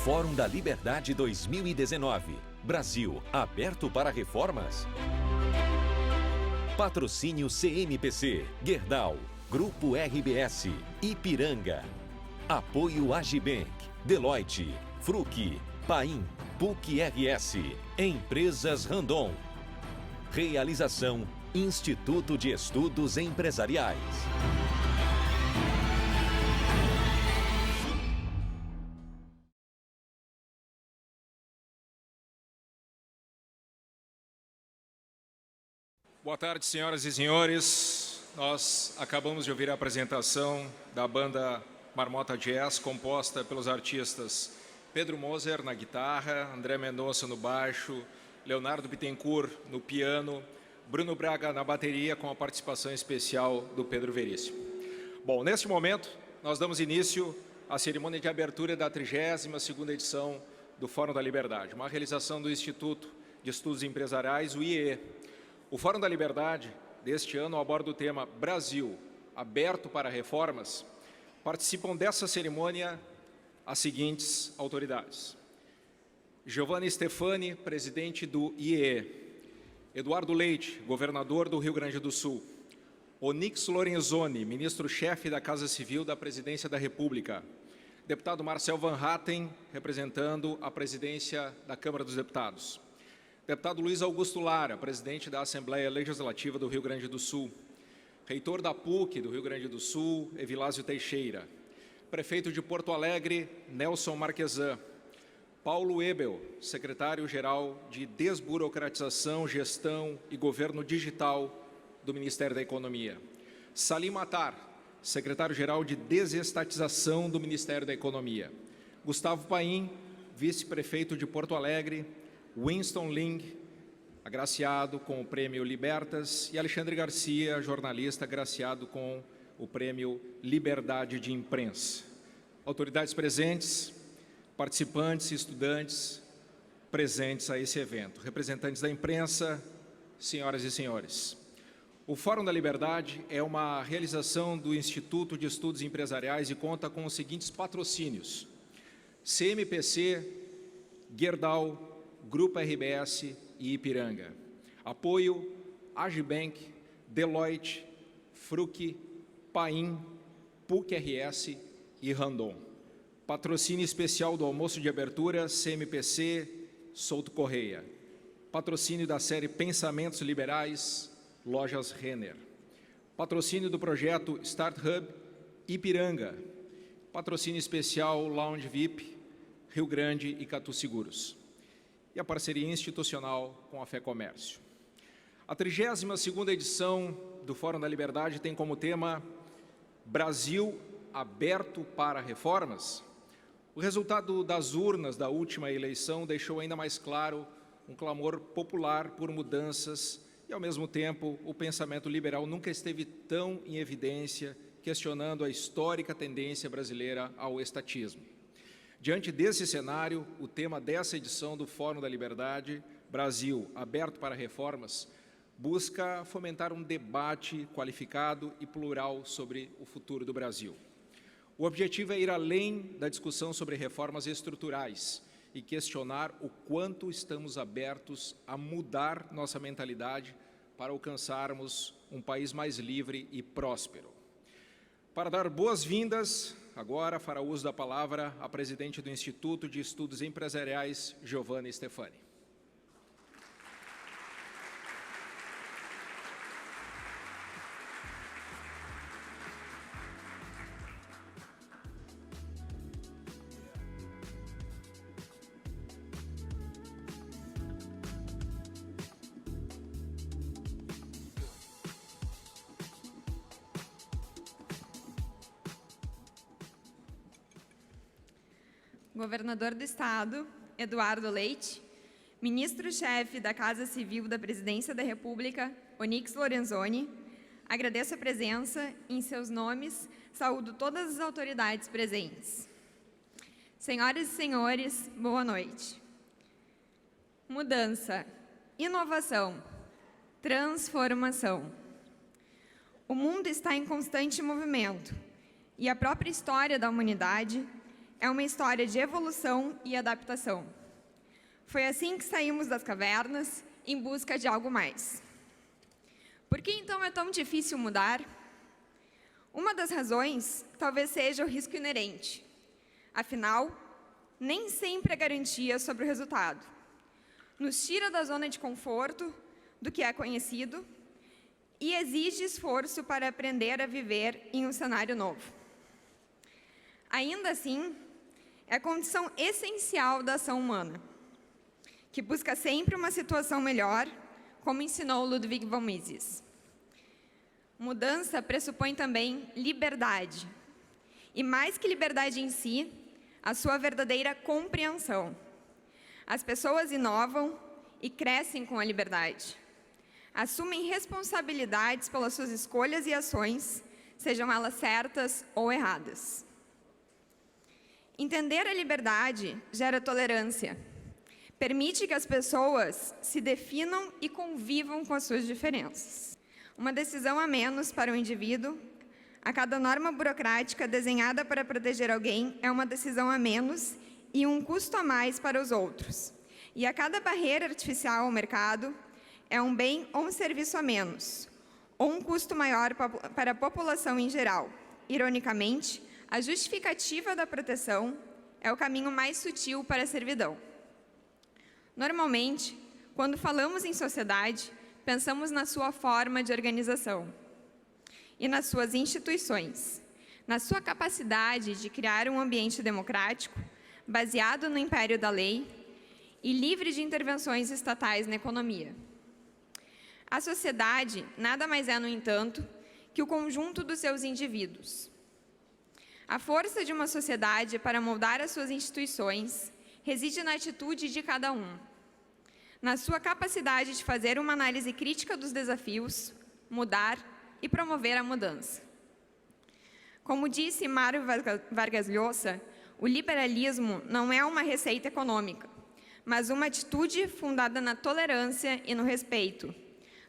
Fórum da Liberdade 2019. Brasil, aberto para reformas? Patrocínio CMPC, Gerdau, Grupo RBS, Ipiranga. Apoio Agibank, Deloitte, Fruc, Paim, PUC-RS, Empresas Randon. Realização Instituto de Estudos Empresariais. Boa tarde, senhoras e senhores. Nós acabamos de ouvir a apresentação da banda Marmota Jazz, composta pelos artistas Pedro Moser na guitarra, André Mendonça no baixo, Leonardo Bittencourt no piano, Bruno Braga na bateria, com a participação especial do Pedro Veríssimo. Bom, neste momento, nós damos início à cerimônia de abertura da 32ª edição do Fórum da Liberdade, uma realização do Instituto de Estudos Empresariais, o IEE. O Fórum da Liberdade, deste ano, aborda o tema Brasil, aberto para reformas. Participam dessa cerimônia as seguintes autoridades: Giovanni Stefani, presidente do IEE; Eduardo Leite, governador do Rio Grande do Sul; Onyx Lorenzoni, ministro-chefe da Casa Civil da Presidência da República; deputado Marcel Van Hatten, representando a presidência da Câmara dos Deputados; deputado Luiz Augusto Lara, presidente da Assembleia Legislativa do Rio Grande do Sul; reitor da PUC do Rio Grande do Sul, Evilásio Teixeira; prefeito de Porto Alegre, Nelson Marquesan; Paulo Ebel, secretário-geral de Desburocratização, Gestão e Governo Digital do Ministério da Economia; Salim Matar, secretário-geral de Desestatização do Ministério da Economia; Gustavo Paim, vice-prefeito de Porto Alegre; Winston Ling, agraciado com o Prêmio Libertas, e Alexandre Garcia, jornalista, agraciado com o Prêmio Liberdade de Imprensa. Autoridades presentes, participantes e estudantes presentes a esse evento, representantes da imprensa, senhoras e senhores. O Fórum da Liberdade é uma realização do Instituto de Estudos Empresariais e conta com os seguintes patrocínios: CMPC, Gerdau, Grupo RBS e Ipiranga. Apoio Agibank, Deloitte, Fruc, Paim, PUC-RS e Randon. Patrocínio especial do almoço de abertura, CMPC, Souto Correia. Patrocínio da série Pensamentos Liberais, Lojas Renner. Patrocínio do projeto Start Hub, Ipiranga. Patrocínio especial Lounge VIP, Rio Grande e Catu Seguros. E a parceria institucional com a Fé Comércio. A 32ª edição do Fórum da Liberdade tem como tema Brasil aberto para reformas. O resultado das urnas da última eleição deixou ainda mais claro um clamor popular por mudanças e, ao mesmo tempo, o pensamento liberal nunca esteve tão em evidência, questionando a histórica tendência brasileira ao estatismo. Diante desse cenário, o tema dessa edição do Fórum da Liberdade, Brasil aberto para reformas, busca fomentar um debate qualificado e plural sobre o futuro do Brasil. O objetivo é ir além da discussão sobre reformas estruturais e questionar o quanto estamos abertos a mudar nossa mentalidade para alcançarmos um país mais livre e próspero. Para dar boas-vindas, agora fará uso da palavra a presidente do Instituto de Estudos Empresariais, Giovanni Stefani. Governador do Estado, Eduardo Leite; ministro-chefe da Casa Civil da Presidência da República, Onyx Lorenzoni, agradeço a presença e, em seus nomes, saúdo todas as autoridades presentes. Senhoras e senhores, boa noite. Mudança, inovação, transformação. O mundo está em constante movimento e a própria história da humanidade é uma história de evolução e adaptação. Foi assim que saímos das cavernas em busca de algo mais. Por que então é tão difícil mudar? Uma das razões talvez seja o risco inerente. Afinal, nem sempre é garantia sobre o resultado. Nos tira da zona de conforto, do que é conhecido, e exige esforço para aprender a viver em um cenário novo. Ainda assim, é a condição essencial da ação humana, que busca sempre uma situação melhor, como ensinou Ludwig von Mises. Mudança pressupõe também liberdade, e mais que liberdade em si, a sua verdadeira compreensão. As pessoas inovam e crescem com a liberdade. Assumem responsabilidades pelas suas escolhas e ações, sejam elas certas ou erradas. Entender a liberdade gera tolerância. Permite que as pessoas se definam e convivam com as suas diferenças. Uma decisão a menos para o indivíduo, a cada norma burocrática desenhada para proteger alguém é uma decisão a menos e um custo a mais para os outros. E a cada barreira artificial ao mercado é um bem ou um serviço a menos, ou um custo maior para a população em geral. Ironicamente, a justificativa da proteção é o caminho mais sutil para a servidão. Normalmente, quando falamos em sociedade, pensamos na sua forma de organização e nas suas instituições, na sua capacidade de criar um ambiente democrático, baseado no império da lei e livre de intervenções estatais na economia. A sociedade nada mais é, no entanto, que o conjunto dos seus indivíduos. A força de uma sociedade para moldar as suas instituições reside na atitude de cada um, na sua capacidade de fazer uma análise crítica dos desafios, mudar e promover a mudança. Como disse Mário Vargas Llosa, o liberalismo não é uma receita econômica, mas uma atitude fundada na tolerância e no respeito,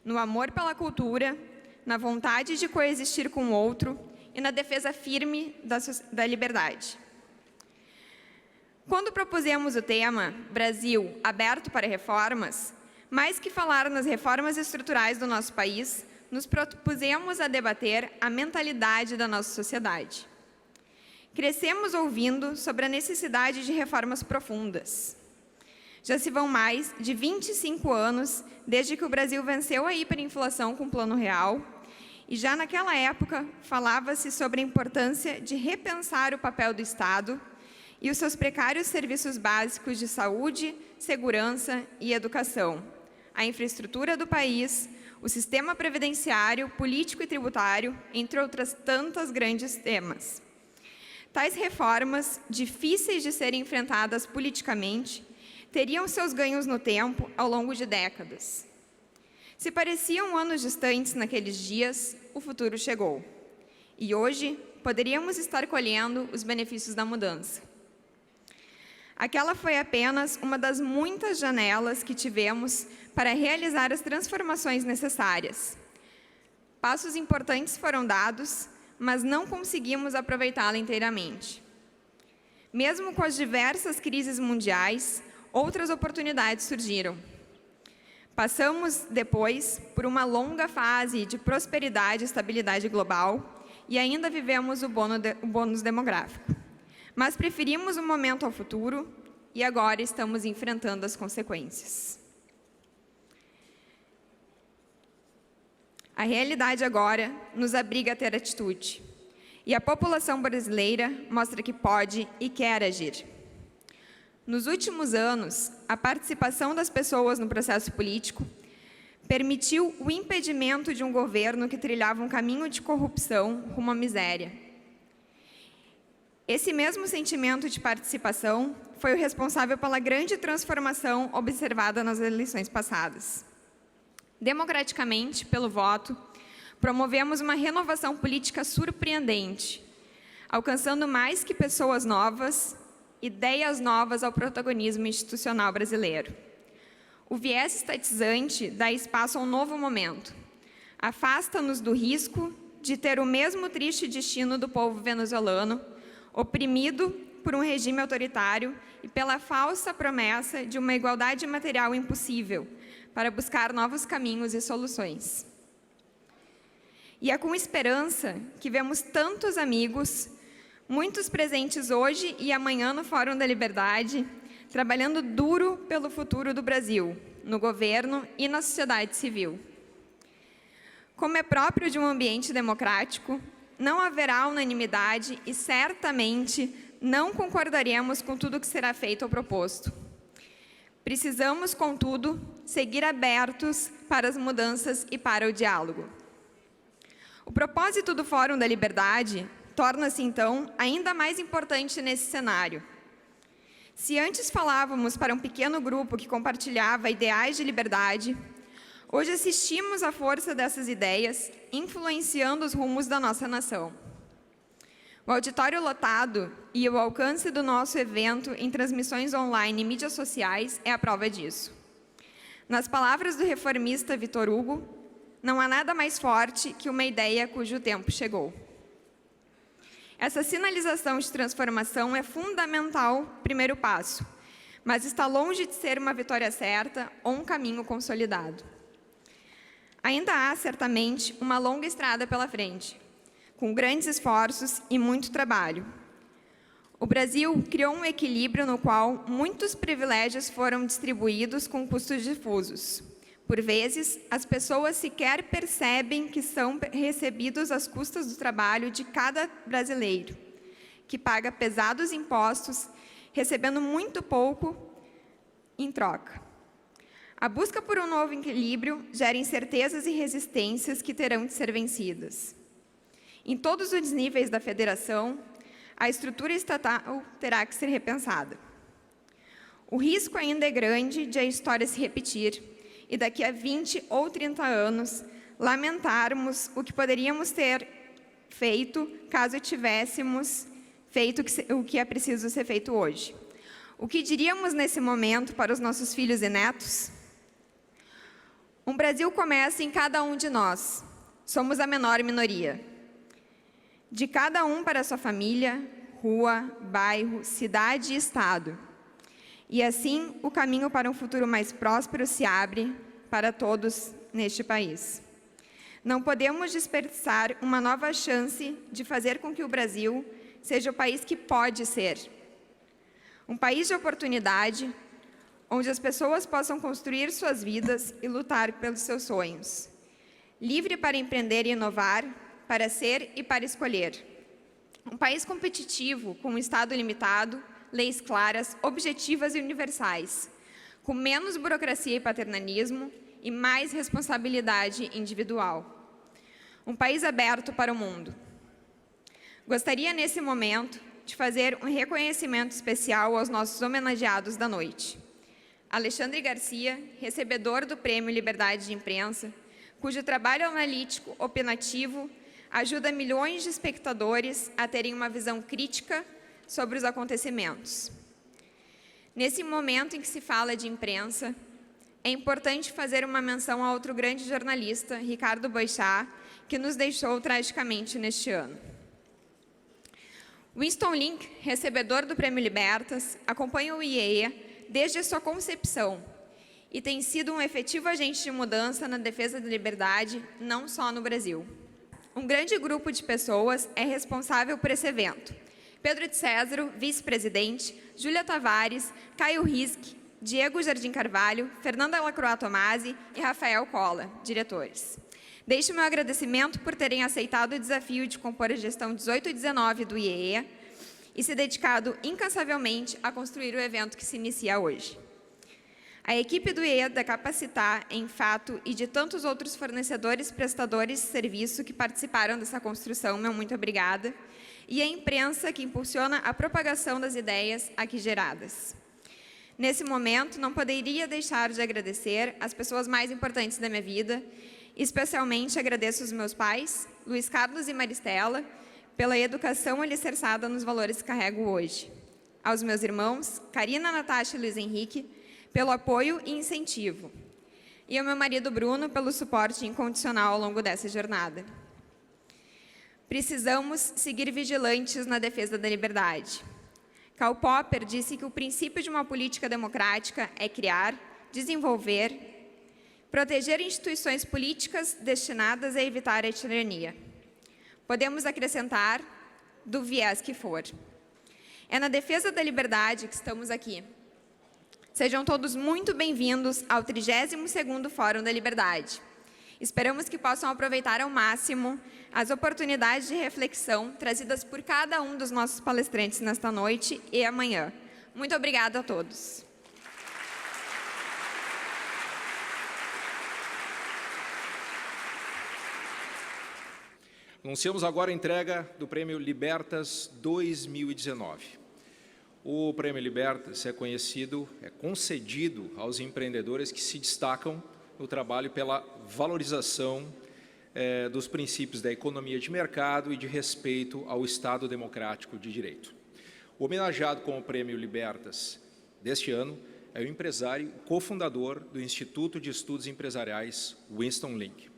no amor pela cultura, na vontade de coexistir com o outro e na defesa firme da liberdade. Quando propusemos o tema Brasil aberto para reformas, mais que falar nas reformas estruturais do nosso país, nos propusemos a debater a mentalidade da nossa sociedade. Crescemos ouvindo sobre a necessidade de reformas profundas. Já se vão mais de 25 anos desde que o Brasil venceu a hiperinflação com o Plano Real, e já naquela época falava-se sobre a importância de repensar o papel do Estado e os seus precários serviços básicos de saúde, segurança e educação, a infraestrutura do país, o sistema previdenciário, político e tributário, entre outras tantas grandes temas. Tais reformas, difíceis de serem enfrentadas politicamente, teriam seus ganhos no tempo ao longo de décadas. Se pareciam anos distantes naqueles dias, o futuro chegou. E hoje, poderíamos estar colhendo os benefícios da mudança. Aquela foi apenas uma das muitas janelas que tivemos para realizar as transformações necessárias. Passos importantes foram dados, mas não conseguimos aproveitá-la inteiramente. Mesmo com as diversas crises mundiais, outras oportunidades surgiram. Passamos, depois, por uma longa fase de prosperidade e estabilidade global e ainda vivemos o bônus demográfico. Mas preferimos o momento ao futuro e agora estamos enfrentando as consequências. A realidade agora nos obriga a ter atitude. E a população brasileira mostra que pode e quer agir. Nos últimos anos, a participação das pessoas no processo político permitiu o impedimento de um governo que trilhava um caminho de corrupção rumo à miséria. Esse mesmo sentimento de participação foi o responsável pela grande transformação observada nas eleições passadas. Democraticamente, pelo voto, promovemos uma renovação política surpreendente, alcançando mais que pessoas novas, ideias novas ao protagonismo institucional brasileiro. O viés estatizante dá espaço a um novo momento. Afasta-nos do risco de ter o mesmo triste destino do povo venezuelano, oprimido por um regime autoritário e pela falsa promessa de uma igualdade material impossível, para buscar novos caminhos e soluções. E é com esperança que vemos tantos amigos, muitos presentes hoje e amanhã no Fórum da Liberdade, trabalhando duro pelo futuro do Brasil, no governo e na sociedade civil. Como é próprio de um ambiente democrático, não haverá unanimidade e certamente não concordaremos com tudo que será feito ou proposto. Precisamos, contudo, seguir abertos para as mudanças e para o diálogo. O propósito do Fórum da Liberdade torna-se, então, ainda mais importante nesse cenário. Se antes falávamos para um pequeno grupo que compartilhava ideais de liberdade, hoje assistimos à força dessas ideias influenciando os rumos da nossa nação. O auditório lotado e o alcance do nosso evento em transmissões online e mídias sociais é a prova disso. Nas palavras do reformista Vitor Hugo, não há nada mais forte que uma ideia cujo tempo chegou. Essa sinalização de transformação é fundamental primeiro passo, mas está longe de ser uma vitória certa ou um caminho consolidado. Ainda há, certamente, uma longa estrada pela frente, com grandes esforços e muito trabalho. O Brasil criou um equilíbrio no qual muitos privilégios foram distribuídos com custos difusos. Por vezes, as pessoas sequer percebem que são recebidos às custas do trabalho de cada brasileiro, que paga pesados impostos, recebendo muito pouco em troca. A busca por um novo equilíbrio gera incertezas e resistências que terão de ser vencidas. Em todos os níveis da federação, a estrutura estatal terá que ser repensada. O risco ainda é grande de a história se repetir e daqui a 20 ou 30 anos lamentarmos o que poderíamos ter feito caso tivéssemos feito o que é preciso ser feito hoje. O que diríamos nesse momento para os nossos filhos e netos? Um Brasil começa em cada um de nós. Somos a menor minoria. De cada um para a sua família, rua, bairro, cidade e estado. E assim, o caminho para um futuro mais próspero se abre para todos neste país. Não podemos desperdiçar uma nova chance de fazer com que o Brasil seja o país que pode ser. Um país de oportunidade, onde as pessoas possam construir suas vidas e lutar pelos seus sonhos. Livre para empreender e inovar, para ser e para escolher. Um país competitivo, com um Estado limitado, leis claras, objetivas e universais, com menos burocracia e paternalismo e mais responsabilidade individual. Um país aberto para o mundo. Gostaria, nesse momento, de fazer um reconhecimento especial aos nossos homenageados da noite. Alexandre Garcia, recebedor do Prêmio Liberdade de Imprensa, cujo trabalho analítico opinativo ajuda milhões de espectadores a terem uma visão crítica sobre os acontecimentos. Nesse momento em que se fala de imprensa, é importante fazer uma menção a outro grande jornalista, Ricardo Boechat, que nos deixou tragicamente neste ano. Winston Link, recebedor do Prêmio Libertas, acompanha o IEA desde a sua concepção e tem sido um efetivo agente de mudança na defesa da liberdade, não só no Brasil. Um grande grupo de pessoas é responsável por esse evento. Pedro de Césaro, vice-presidente, Júlia Tavares, Caio Risk, Diego Jardim Carvalho, Fernanda Lacroix Tomasi e Rafael Cola, diretores. Deixo meu agradecimento por terem aceitado o desafio de compor a gestão 18 e 19 do IEA e se dedicado incansavelmente a construir o evento que se inicia hoje. A equipe do IEA da Capacitar, em fato, e de tantos outros fornecedores e prestadores de serviço que participaram dessa construção, meu muito obrigada, e a imprensa que impulsiona a propagação das ideias aqui geradas. Nesse momento, não poderia deixar de agradecer as pessoas mais importantes da minha vida, especialmente agradeço aos meus pais, Luiz Carlos e Maristela, pela educação alicerçada nos valores que carrego hoje. Aos meus irmãos, Karina, Natasha e Luiz Henrique, pelo apoio e incentivo. E ao meu marido Bruno, pelo suporte incondicional ao longo dessa jornada. Precisamos seguir vigilantes na defesa da liberdade. Karl Popper disse que o princípio de uma política democrática é criar, desenvolver, proteger instituições políticas destinadas a evitar a tirania. Podemos acrescentar, do viés que for. É na defesa da liberdade que estamos aqui. Sejam todos muito bem-vindos ao 32º Fórum da Liberdade. Esperamos que possam aproveitar ao máximo as oportunidades de reflexão trazidas por cada um dos nossos palestrantes nesta noite e amanhã. Muito obrigada a todos. Anunciamos agora a entrega do Prêmio Libertas 2019. O Prêmio Libertas é concedido aos empreendedores que se destacam no trabalho pela valorização dos princípios da economia de mercado e de respeito ao Estado democrático de direito. O homenageado com o Prêmio Libertas deste ano é o empresário e cofundador do Instituto de Estudos Empresariais Winston Link.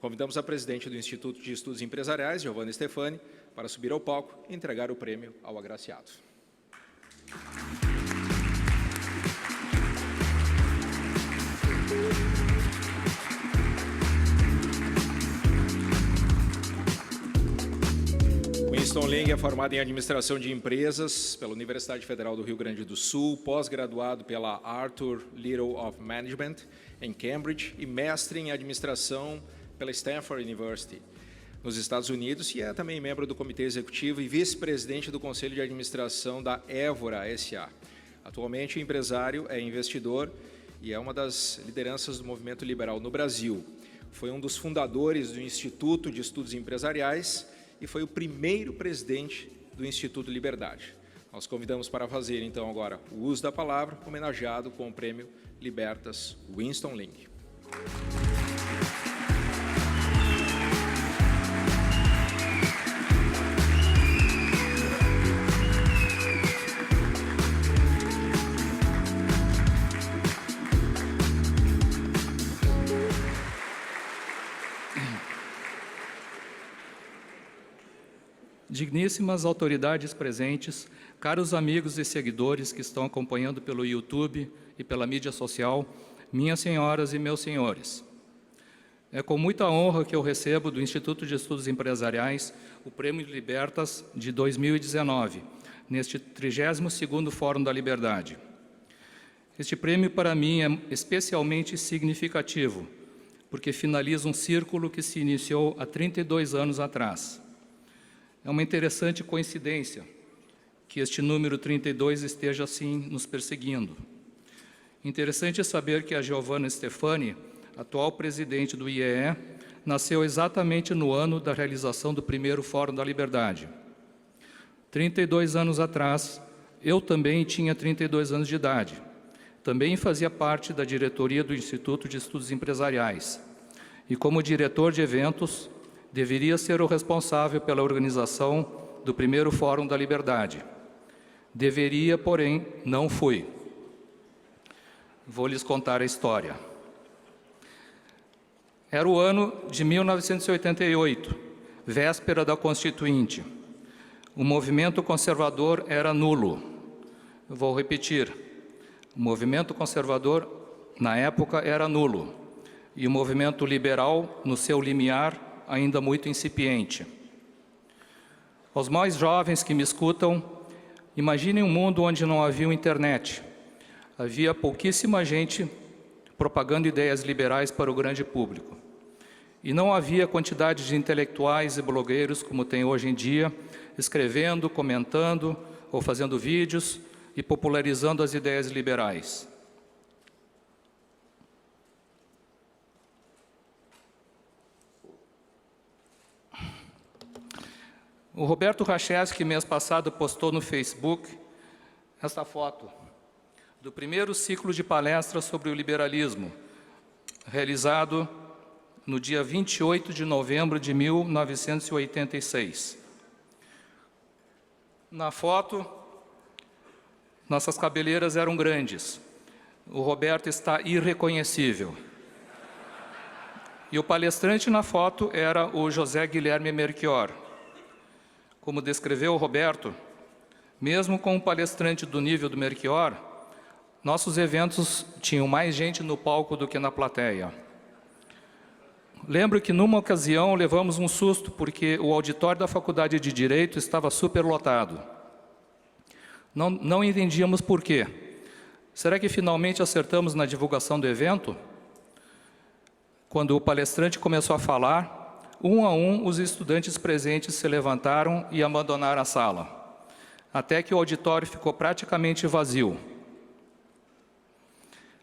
Convidamos a presidente do Instituto de Estudos Empresariais, Giovanna Stefani, para subir ao palco e entregar o prêmio ao agraciado. Winston Link é formado em Administração de Empresas pela Universidade Federal do Rio Grande do Sul, pós-graduado pela Arthur Little of Management, em Cambridge, e mestre em Administração pela Stanford University, nos Estados Unidos, e é também membro do Comitê Executivo e vice-presidente do Conselho de Administração da Évora S.A. Atualmente, o empresário é investidor e é uma das lideranças do movimento liberal no Brasil. Foi um dos fundadores do Instituto de Estudos Empresariais e foi o primeiro presidente do Instituto Liberdade. Nós convidamos para fazer, então, agora o uso da palavra, homenageado com o Prêmio Libertas Winston Link. Digníssimas autoridades presentes, caros amigos e seguidores que estão acompanhando pelo YouTube e pela mídia social, minhas senhoras e meus senhores. É com muita honra que eu recebo do Instituto de Estudos Empresariais o Prêmio Libertas de 2019, neste 32º Fórum da Liberdade. Este prêmio, para mim, é especialmente significativo, porque finaliza um círculo que se iniciou há 32 anos atrás. É uma interessante coincidência que este número 32 esteja assim nos perseguindo. Interessante saber que a Giovanna Stefani, atual presidente do IEE, nasceu exatamente no ano da realização do primeiro Fórum da Liberdade. 32 anos atrás, eu também tinha 32 anos de idade. Também fazia parte da diretoria do Instituto de Estudos Empresariais. E como diretor de eventos, deveria ser o responsável pela organização do primeiro Fórum da Liberdade. Deveria, porém, não fui. Vou lhes contar a história. Era o ano de 1988, véspera da Constituinte. O movimento conservador era nulo. Vou repetir. O movimento conservador, na época, era nulo. E o movimento liberal, no seu limiar, ainda muito incipiente. Aos mais jovens que me escutam, imaginem um mundo onde não havia internet. Havia pouquíssima gente propagando ideias liberais para o grande público. E não havia quantidade de intelectuais e blogueiros como tem hoje em dia, escrevendo, comentando ou fazendo vídeos e popularizando as ideias liberais. O Roberto Racheski, mês passado, postou no Facebook esta foto do primeiro ciclo de palestras sobre o liberalismo, realizado no dia 28 de novembro de 1986. Na foto, nossas cabeleiras eram grandes. O Roberto está irreconhecível. E o palestrante na foto era o José Guilherme Melchior. Como descreveu o Roberto, Mesmo com um palestrante do nível do Melchior, nossos eventos tinham mais gente no palco do que na plateia. Lembro que numa ocasião levamos um susto porque o auditório da Faculdade de Direito estava superlotado. Não entendíamos por quê. Será que finalmente acertamos na divulgação do evento? Quando o palestrante começou a falar, um a um os estudantes presentes se levantaram e abandonaram a sala, até que o auditório ficou praticamente vazio.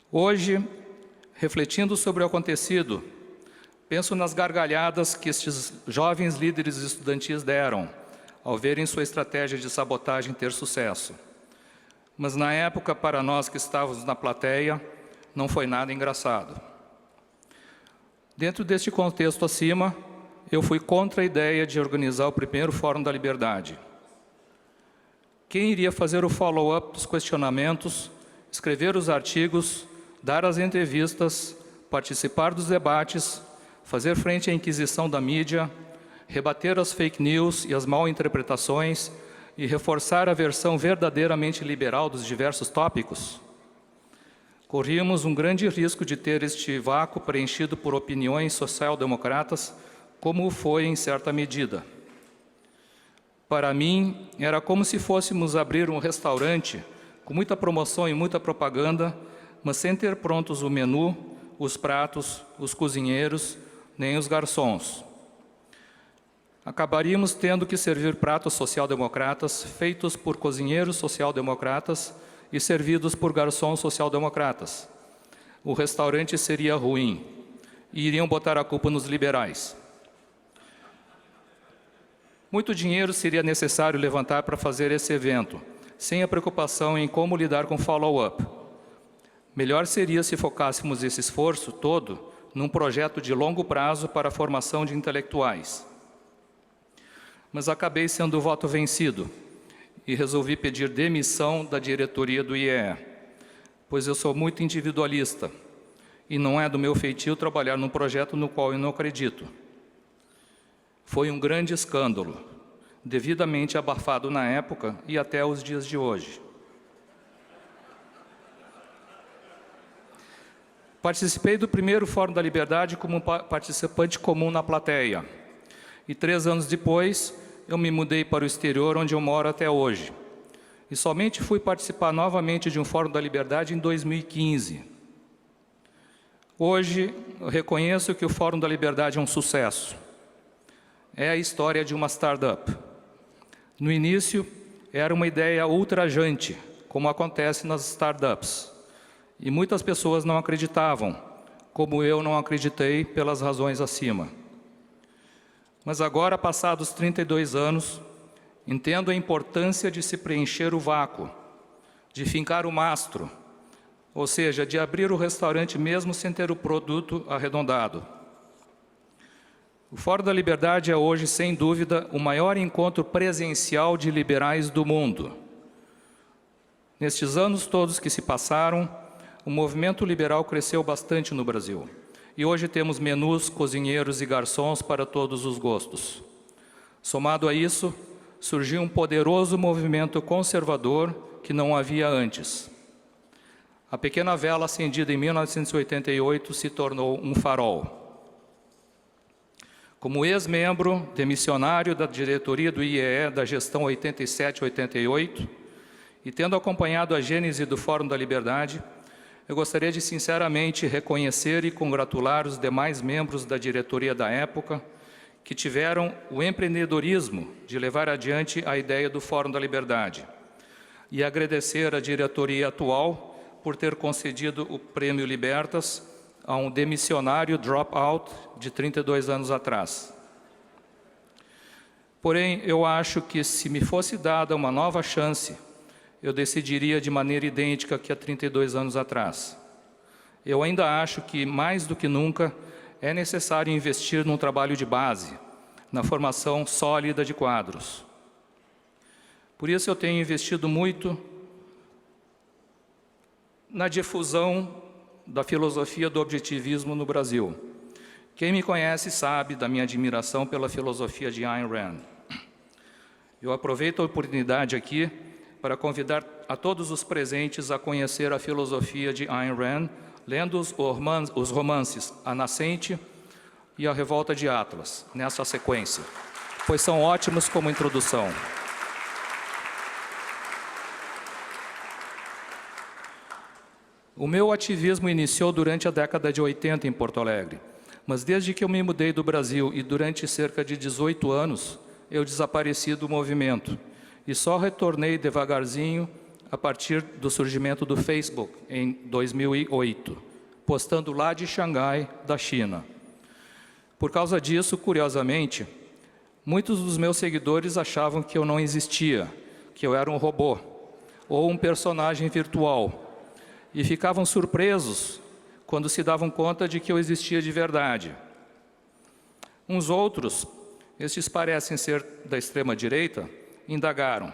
Hoje, refletindo sobre o acontecido, penso nas gargalhadas que estes jovens líderes estudantis deram ao verem sua estratégia de sabotagem ter sucesso. Mas na época, para nós que estávamos na plateia, não foi nada engraçado. Dentro deste contexto acima, eu fui contra a ideia de organizar o primeiro Fórum da Liberdade. Quem iria fazer o follow-up dos questionamentos, escrever os artigos, dar as entrevistas, participar dos debates, fazer frente à inquisição da mídia, rebater as fake news e as mal-interpretações e reforçar a versão verdadeiramente liberal dos diversos tópicos? Corríamos um grande risco de ter este vácuo preenchido por opiniões social-democratas, como foi em certa medida. Para mim, era como se fôssemos abrir um restaurante com muita promoção e muita propaganda, mas sem ter prontos o menu, os pratos, os cozinheiros, nem os garçons. Acabaríamos tendo que servir pratos social-democratas feitos por cozinheiros social-democratas e servidos por garçons social-democratas. O restaurante seria ruim e iriam botar a culpa nos liberais. Muito dinheiro seria necessário levantar para fazer esse evento, sem a preocupação em como lidar com follow-up. Melhor seria se focássemos esse esforço todo num projeto de longo prazo para a formação de intelectuais. Mas acabei sendo o voto vencido e resolvi pedir demissão da diretoria do IEE, pois eu sou muito individualista e não é do meu feitio trabalhar num projeto no qual eu não acredito. Foi um grande escândalo, devidamente abafado na época e até os dias de hoje. Participei do primeiro Fórum da Liberdade como participante comum na plateia. E 3 anos depois, eu me mudei para o exterior, onde eu moro até hoje. E somente fui participar novamente de um Fórum da Liberdade em 2015. Hoje, eu reconheço que o Fórum da Liberdade é um sucesso. É a história de uma startup. No início, era uma ideia ultrajante, como acontece nas startups. E muitas pessoas não acreditavam, como eu não acreditei pelas razões acima. Mas agora, passados 32 anos, entendo a importância de se preencher o vácuo, de fincar o mastro, ou seja, de abrir o restaurante mesmo sem ter o produto arredondado. O Fórum da Liberdade é hoje, sem dúvida, o maior encontro presencial de liberais do mundo. Nestes anos todos que se passaram, o movimento liberal cresceu bastante no Brasil. E hoje temos menus, cozinheiros e garçons para todos os gostos. Somado a isso, surgiu um poderoso movimento conservador que não havia antes. A pequena vela acendida em 1988 se tornou um farol. Como ex-membro demissionário da diretoria do IEE da gestão 87-88, e tendo acompanhado a gênese do Fórum da Liberdade, eu gostaria de sinceramente reconhecer e congratular os demais membros da diretoria da época que tiveram o empreendedorismo de levar adiante a ideia do Fórum da Liberdade e agradecer à diretoria atual por ter concedido o Prêmio Libertas a um demissionário dropout de 32 anos atrás. Porém, eu acho que se me fosse dada uma nova chance, eu decidiria de maneira idêntica que há 32 anos atrás. Eu ainda acho que, mais do que nunca, é necessário investir num trabalho de base, na formação sólida de quadros. Por isso eu tenho investido muito na difusão da filosofia do objetivismo no Brasil. Quem me conhece sabe da minha admiração pela filosofia de Ayn Rand. Eu aproveito a oportunidade aqui para convidar a todos os presentes a conhecer a filosofia de Ayn Rand, lendo os romances A Nascente e A Revolta de Atlas, nessa sequência, pois são ótimos como introdução. O meu ativismo iniciou durante a década de 80 em Porto Alegre, mas desde que eu me mudei do Brasil e durante cerca de 18 anos, eu desapareci do movimento e só retornei devagarzinho a partir do surgimento do Facebook em 2008, postando lá de Xangai, da China. Por causa disso, curiosamente, muitos dos meus seguidores achavam que eu não existia, que eu era um robô ou um personagem virtual, e ficavam surpresos quando se davam conta de que eu existia de verdade. Uns outros, estes parecem ser da extrema-direita, indagaram: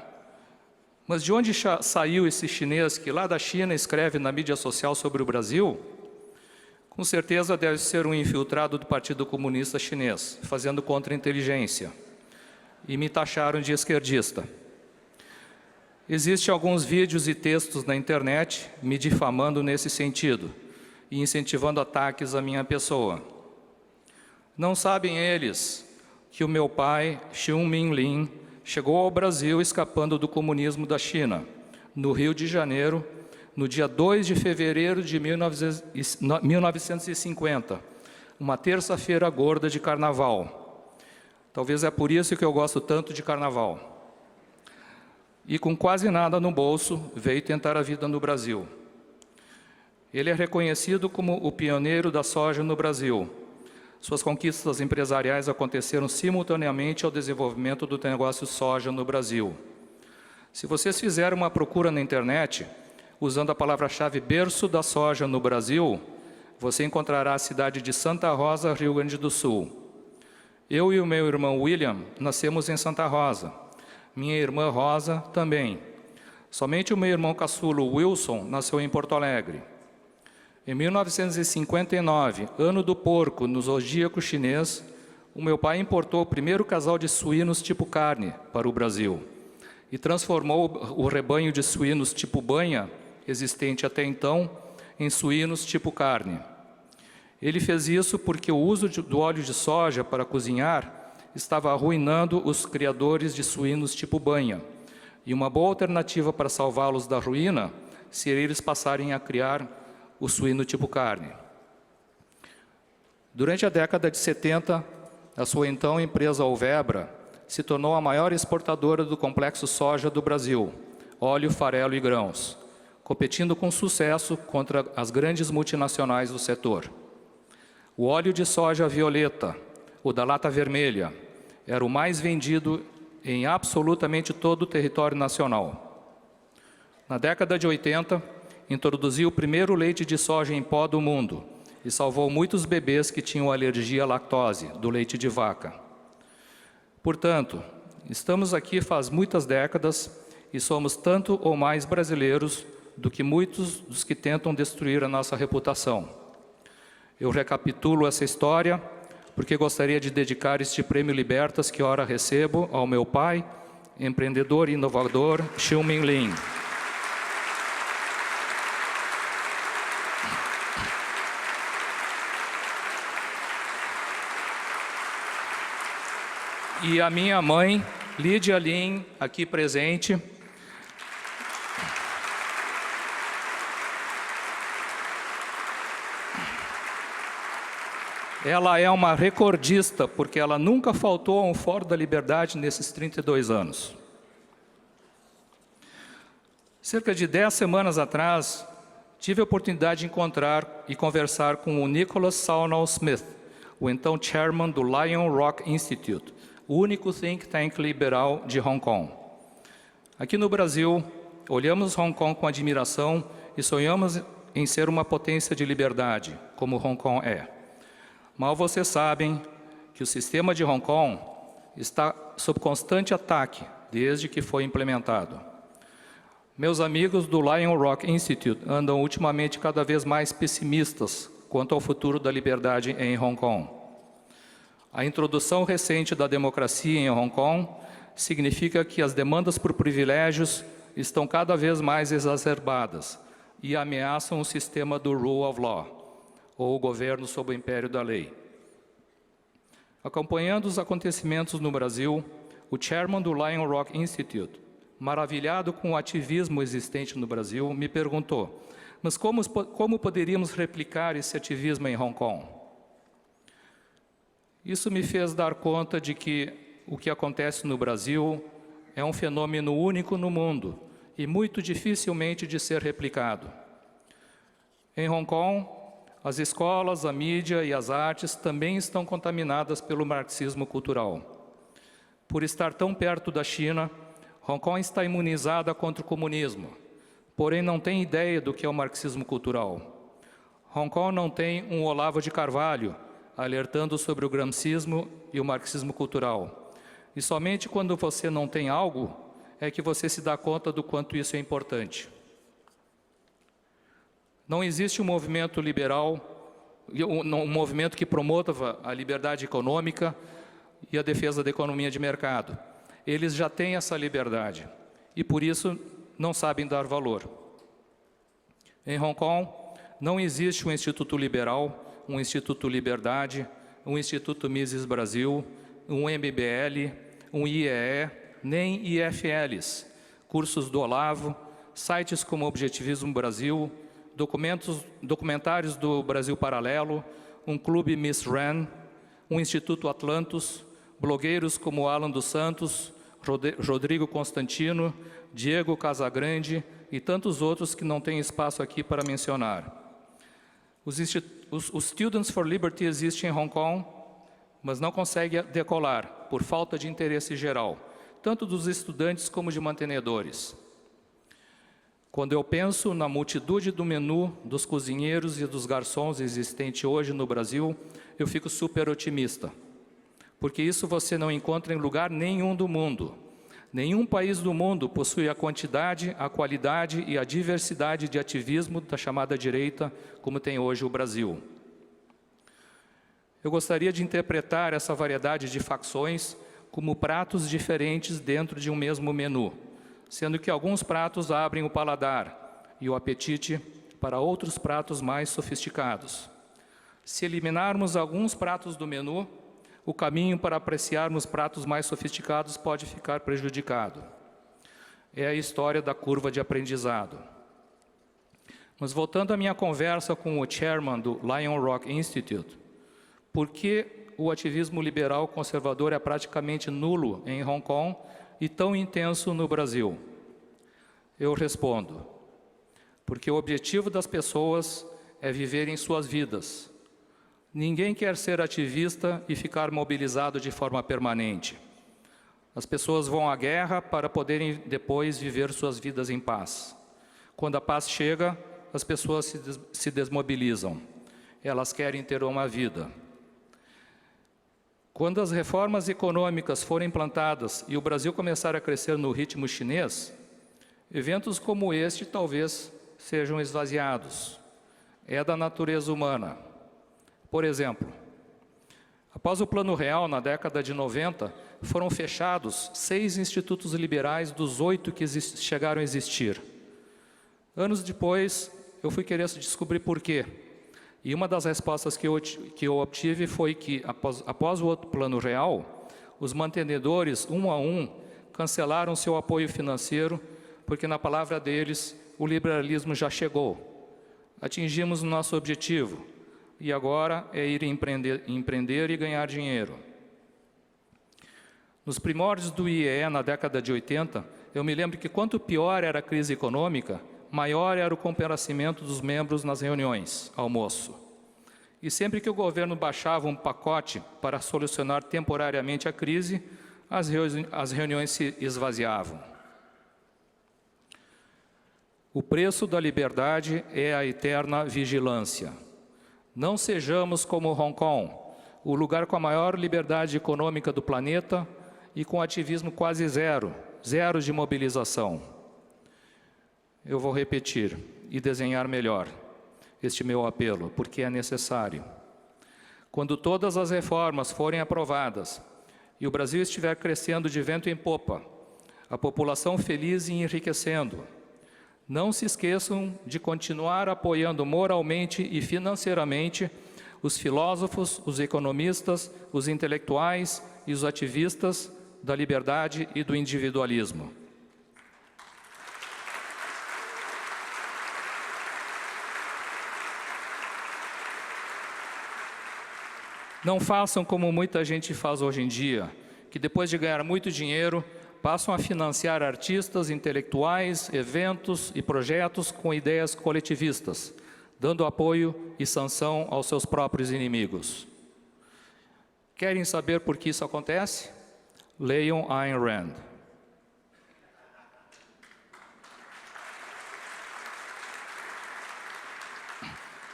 mas de onde saiu esse chinês que lá da China escreve na mídia social sobre o Brasil? Com certeza deve ser um infiltrado do Partido Comunista Chinês, fazendo contra-inteligência. E me taxaram de esquerdista. Existem alguns vídeos e textos na internet me difamando nesse sentido e incentivando ataques à minha pessoa. Não sabem eles que o meu pai, Xun Minlin, chegou ao Brasil escapando do comunismo da China, no Rio de Janeiro, no dia 2 de fevereiro de 1950, uma terça-feira gorda de carnaval. Talvez é por isso que eu gosto tanto de carnaval. E com quase nada no bolso, veio tentar a vida no Brasil. Ele é reconhecido como o pioneiro da soja no Brasil. Suas conquistas empresariais aconteceram simultaneamente ao desenvolvimento do negócio soja no Brasil. Se vocês fizerem uma procura na internet, usando a palavra-chave berço da soja no Brasil, você encontrará a cidade de Santa Rosa, Rio Grande do Sul. Eu e o meu irmão William nascemos em Santa Rosa. Minha irmã Rosa também. Somente o meu irmão caçulo Wilson nasceu em Porto Alegre. Em 1959, ano do porco, no zodíaco chinês, o meu pai importou o primeiro casal de suínos tipo carne para o Brasil e transformou o rebanho de suínos tipo banha, existente até então, em suínos tipo carne. Ele fez isso porque o uso do óleo de soja para cozinhar estava arruinando os criadores de suínos tipo banha, e uma boa alternativa para salvá-los da ruína seria eles passarem a criar o suíno tipo carne. Durante a década de 70, a sua então empresa Alvebra se tornou a maior exportadora do complexo soja do Brasil, óleo, farelo e grãos, competindo com sucesso contra as grandes multinacionais do setor. O óleo de soja violeta, o da lata vermelha, era o mais vendido em absolutamente todo o território nacional. Na década de 80, introduziu o primeiro leite de soja em pó do mundo e salvou muitos bebês que tinham alergia à lactose, do leite de vaca. Portanto, estamos aqui faz muitas décadas e somos tanto ou mais brasileiros do que muitos dos que tentam destruir a nossa reputação. Eu recapitulo essa história porque gostaria de dedicar este Prêmio Libertas que ora recebo ao meu pai, empreendedor e inovador, Xun Minlin. E a minha mãe, Lídia Lin, aqui presente. Ela é uma recordista, porque ela nunca faltou a um Fórum da Liberdade nesses 32 anos. Cerca de 10 semanas atrás, tive a oportunidade de encontrar e conversar com o Nicholas Salnall Smith, o então chairman do Lion Rock Institute, o único think tank liberal de Hong Kong. Aqui no Brasil, olhamos Hong Kong com admiração e sonhamos em ser uma potência de liberdade, como Hong Kong é. Mal vocês sabem que o sistema de Hong Kong está sob constante ataque desde que foi implementado. Meus amigos do Lion Rock Institute andam ultimamente cada vez mais pessimistas quanto ao futuro da liberdade em Hong Kong. A introdução recente da democracia em Hong Kong significa que as demandas por privilégios estão cada vez mais exacerbadas e ameaçam o sistema do rule of law, ou o governo sob o império da lei. Acompanhando os acontecimentos no Brasil, o chairman do Lion Rock Institute, maravilhado com o ativismo existente no Brasil, me perguntou: mas como poderíamos replicar esse ativismo em Hong Kong? Isso me fez dar conta de que o que acontece no Brasil é um fenômeno único no mundo e muito dificilmente de ser replicado. Em Hong Kong, as escolas, a mídia e as artes também estão contaminadas pelo marxismo cultural. Por estar tão perto da China, Hong Kong está imunizada contra o comunismo, porém não tem ideia do que é o marxismo cultural. Hong Kong não tem um Olavo de Carvalho alertando sobre o gramscismo e o marxismo cultural. E somente quando você não tem algo é que você se dá conta do quanto isso é importante. Não existe um movimento liberal, um movimento que promova a liberdade econômica e a defesa da economia de mercado. Eles já têm essa liberdade e, por isso, não sabem dar valor. Em Hong Kong, não existe um Instituto Liberal, um Instituto Liberdade, um Instituto Mises Brasil, um MBL, um IEE, nem IFLs, cursos do Olavo, sites como Objetivismo Brasil, documentários do Brasil Paralelo, um clube Miss Ren, um Instituto Atlantos, blogueiros como Alan dos Santos, Rodrigo Constantino, Diego Casagrande e tantos outros que não têm espaço aqui para mencionar. Os Students for Liberty existem em Hong Kong, mas não conseguem decolar por falta de interesse geral, tanto dos estudantes como de mantenedores. Quando eu penso na multitude do menu dos cozinheiros e dos garçons existente hoje no Brasil, eu fico super otimista, porque isso você não encontra em lugar nenhum do mundo. Nenhum país do mundo possui a quantidade, a qualidade e a diversidade de ativismo da chamada direita, como tem hoje o Brasil. Eu gostaria de interpretar essa variedade de facções como pratos diferentes dentro de um mesmo menu, sendo que alguns pratos abrem o paladar e o apetite para outros pratos mais sofisticados. Se eliminarmos alguns pratos do menu, o caminho para apreciarmos pratos mais sofisticados pode ficar prejudicado. É a história da curva de aprendizado. Mas voltando à minha conversa com o chairman do Lion Rock Institute, por que o ativismo liberal conservador é praticamente nulo em Hong Kong e tão intenso no Brasil? Eu respondo: porque o objetivo das pessoas é viverem suas vidas. Ninguém quer ser ativista e ficar mobilizado de forma permanente. As pessoas vão à guerra para poderem depois viver suas vidas em paz. Quando a paz chega, as pessoas se desmobilizam. Elas querem ter uma vida. Quando as reformas econômicas forem implantadas e o Brasil começar a crescer no ritmo chinês, eventos como este talvez sejam esvaziados. É da natureza humana. Por exemplo, após o Plano Real, na década de 90, foram fechados 6 institutos liberais dos 8 que chegaram a existir. Anos depois, eu fui querer descobrir por quê. E uma das respostas que eu obtive foi que, após o outro Plano Real, os mantenedores, um a um, cancelaram seu apoio financeiro, porque, na palavra deles, o liberalismo já chegou. Atingimos o nosso objetivo. E agora é ir empreender e ganhar dinheiro. Nos primórdios do IEE, na década de 80, eu me lembro que quanto pior era a crise econômica, maior era o comparecimento dos membros nas reuniões, almoço. E sempre que o governo baixava um pacote para solucionar temporariamente a crise, as reuniões se esvaziavam. O preço da liberdade é a eterna vigilância. Não sejamos como Hong Kong, o lugar com a maior liberdade econômica do planeta e com ativismo quase zero de mobilização. Eu vou repetir e desenhar melhor este meu apelo, porque é necessário. Quando todas as reformas forem aprovadas e o Brasil estiver crescendo de vento em popa, a população feliz e enriquecendo. Não se esqueçam de continuar apoiando moralmente e financeiramente os filósofos, os economistas, os intelectuais e os ativistas da liberdade e do individualismo. Não façam como muita gente faz hoje em dia, que depois de ganhar muito dinheiro, passam a financiar artistas, intelectuais, eventos e projetos com ideias coletivistas, dando apoio e sanção aos seus próprios inimigos. Querem saber por que isso acontece? Leiam Ayn Rand.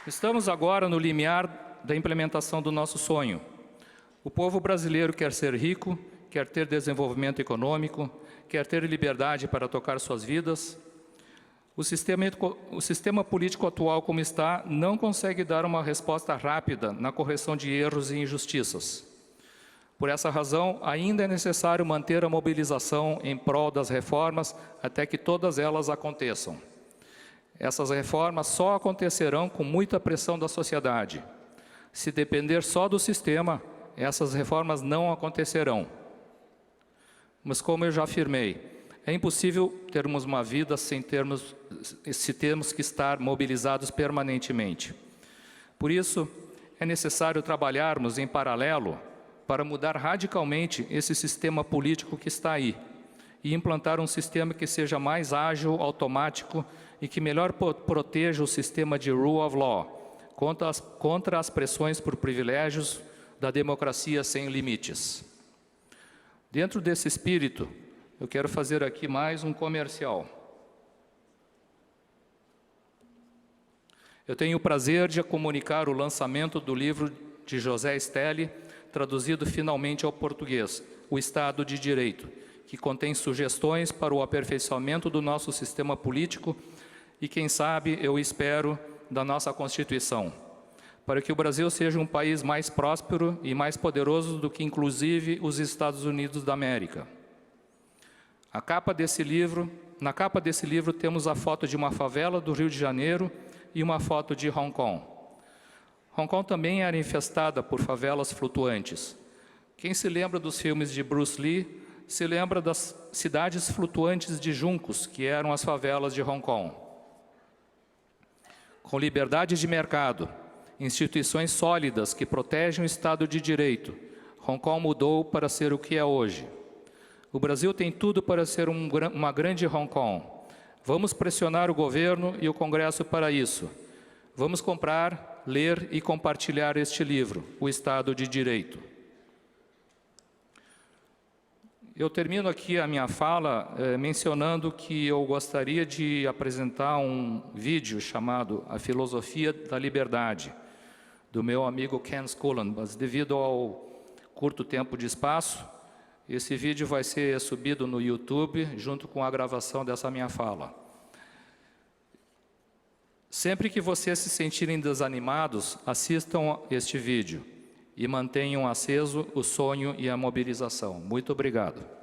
Estamos agora no limiar da implementação do nosso sonho. O povo brasileiro quer ser rico, quer ter desenvolvimento econômico, quer ter liberdade para tocar suas vidas. O sistema político atual como está não consegue dar uma resposta rápida na correção de erros e injustiças. Por essa razão, ainda é necessário manter a mobilização em prol das reformas até que todas elas aconteçam. Essas reformas só acontecerão com muita pressão da sociedade. Se depender só do sistema, essas reformas não acontecerão. Mas, como eu já afirmei, é impossível termos uma vida se temos que estar mobilizados permanentemente. Por isso, é necessário trabalharmos em paralelo para mudar radicalmente esse sistema político que está aí e implantar um sistema que seja mais ágil, automático e que melhor proteja o sistema de rule of law contra as pressões por privilégios da democracia sem limites. Dentro desse espírito, eu quero fazer aqui mais um comercial. Eu tenho o prazer de comunicar o lançamento do livro de José Stelli, traduzido finalmente ao português, O Estado de Direito, que contém sugestões para o aperfeiçoamento do nosso sistema político e, quem sabe, eu espero, da nossa Constituição, para que o Brasil seja um país mais próspero e mais poderoso do que, inclusive, os Estados Unidos da América. Na capa desse livro temos a foto de uma favela do Rio de Janeiro e uma foto de Hong Kong. Hong Kong também era infestada por favelas flutuantes. Quem se lembra dos filmes de Bruce Lee, se lembra das cidades flutuantes de juncos, que eram as favelas de Hong Kong. Com liberdade de mercado, instituições sólidas que protegem o Estado de Direito, Hong Kong mudou para ser o que é hoje. O Brasil tem tudo para ser uma grande Hong Kong. Vamos pressionar o governo e o Congresso para isso. Vamos comprar, ler e compartilhar este livro, O Estado de Direito. Eu termino aqui a minha fala mencionando que eu gostaria de apresentar um vídeo chamado A Filosofia da Liberdade, do meu amigo Ken Scullen, mas devido ao curto tempo de espaço, esse vídeo vai ser subido no YouTube junto com a gravação dessa minha fala. Sempre que vocês se sentirem desanimados, assistam este vídeo e mantenham aceso o sonho e a mobilização. Muito obrigado.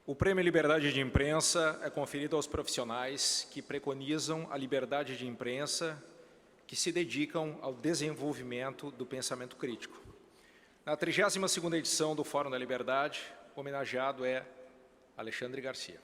O Prêmio Liberdade de Imprensa é conferido aos profissionais que preconizam a liberdade de imprensa, que se dedicam ao desenvolvimento do pensamento crítico. Na 32ª edição do Fórum da Liberdade, o homenageado é Alexandre Garcia.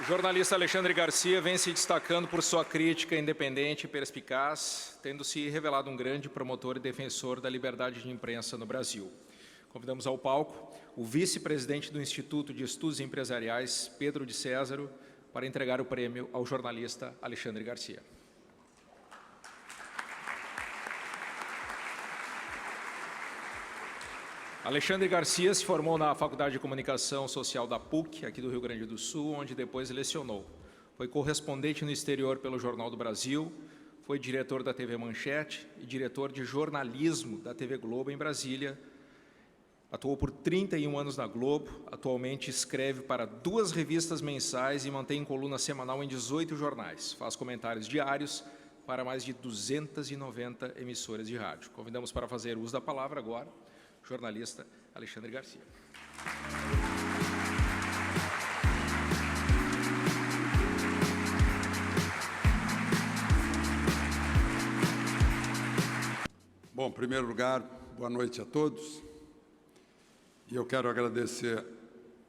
O jornalista Alexandre Garcia vem se destacando por sua crítica independente e perspicaz, tendo se revelado um grande promotor e defensor da liberdade de imprensa no Brasil. Convidamos ao palco o vice-presidente do Instituto de Estudos Empresariais, Pedro de Césaro, para entregar o prêmio ao jornalista Alexandre Garcia. Alexandre Garcia se formou na Faculdade de Comunicação Social da PUC, aqui do Rio Grande do Sul, onde depois lecionou. Foi correspondente no exterior pelo Jornal do Brasil, foi diretor da TV Manchete e diretor de jornalismo da TV Globo em Brasília. Atuou por 31 anos na Globo, atualmente escreve para 2 revistas mensais e mantém coluna semanal em 18 jornais. Faz comentários diários para mais de 290 emissoras de rádio. Convidamos para fazer uso da palavra agora o jornalista Alexandre Garcia. Bom, em primeiro lugar, boa noite a todos. E eu quero agradecer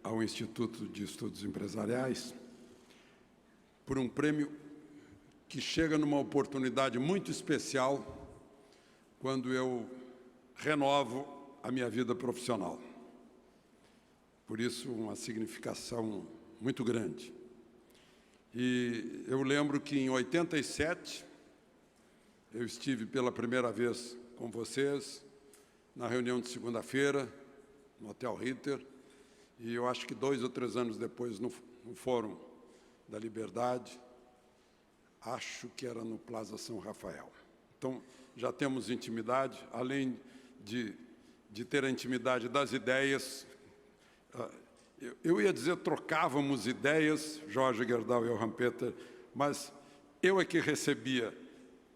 ao Instituto de Estudos Empresariais por um prêmio que chega numa oportunidade muito especial quando eu renovo a minha vida profissional. Por isso, uma significação muito grande. E eu lembro que em 87, eu estive pela primeira vez com vocês na reunião de segunda-feira, no Hotel Ritter, e eu acho que 2 ou 3 anos depois, no Fórum da Liberdade, acho que era no Plaza São Rafael. Então, já temos intimidade, além de ter a intimidade das ideias. Eu ia dizer trocávamos ideias, Jorge Gerdau e Johann Peter, mas eu é que recebia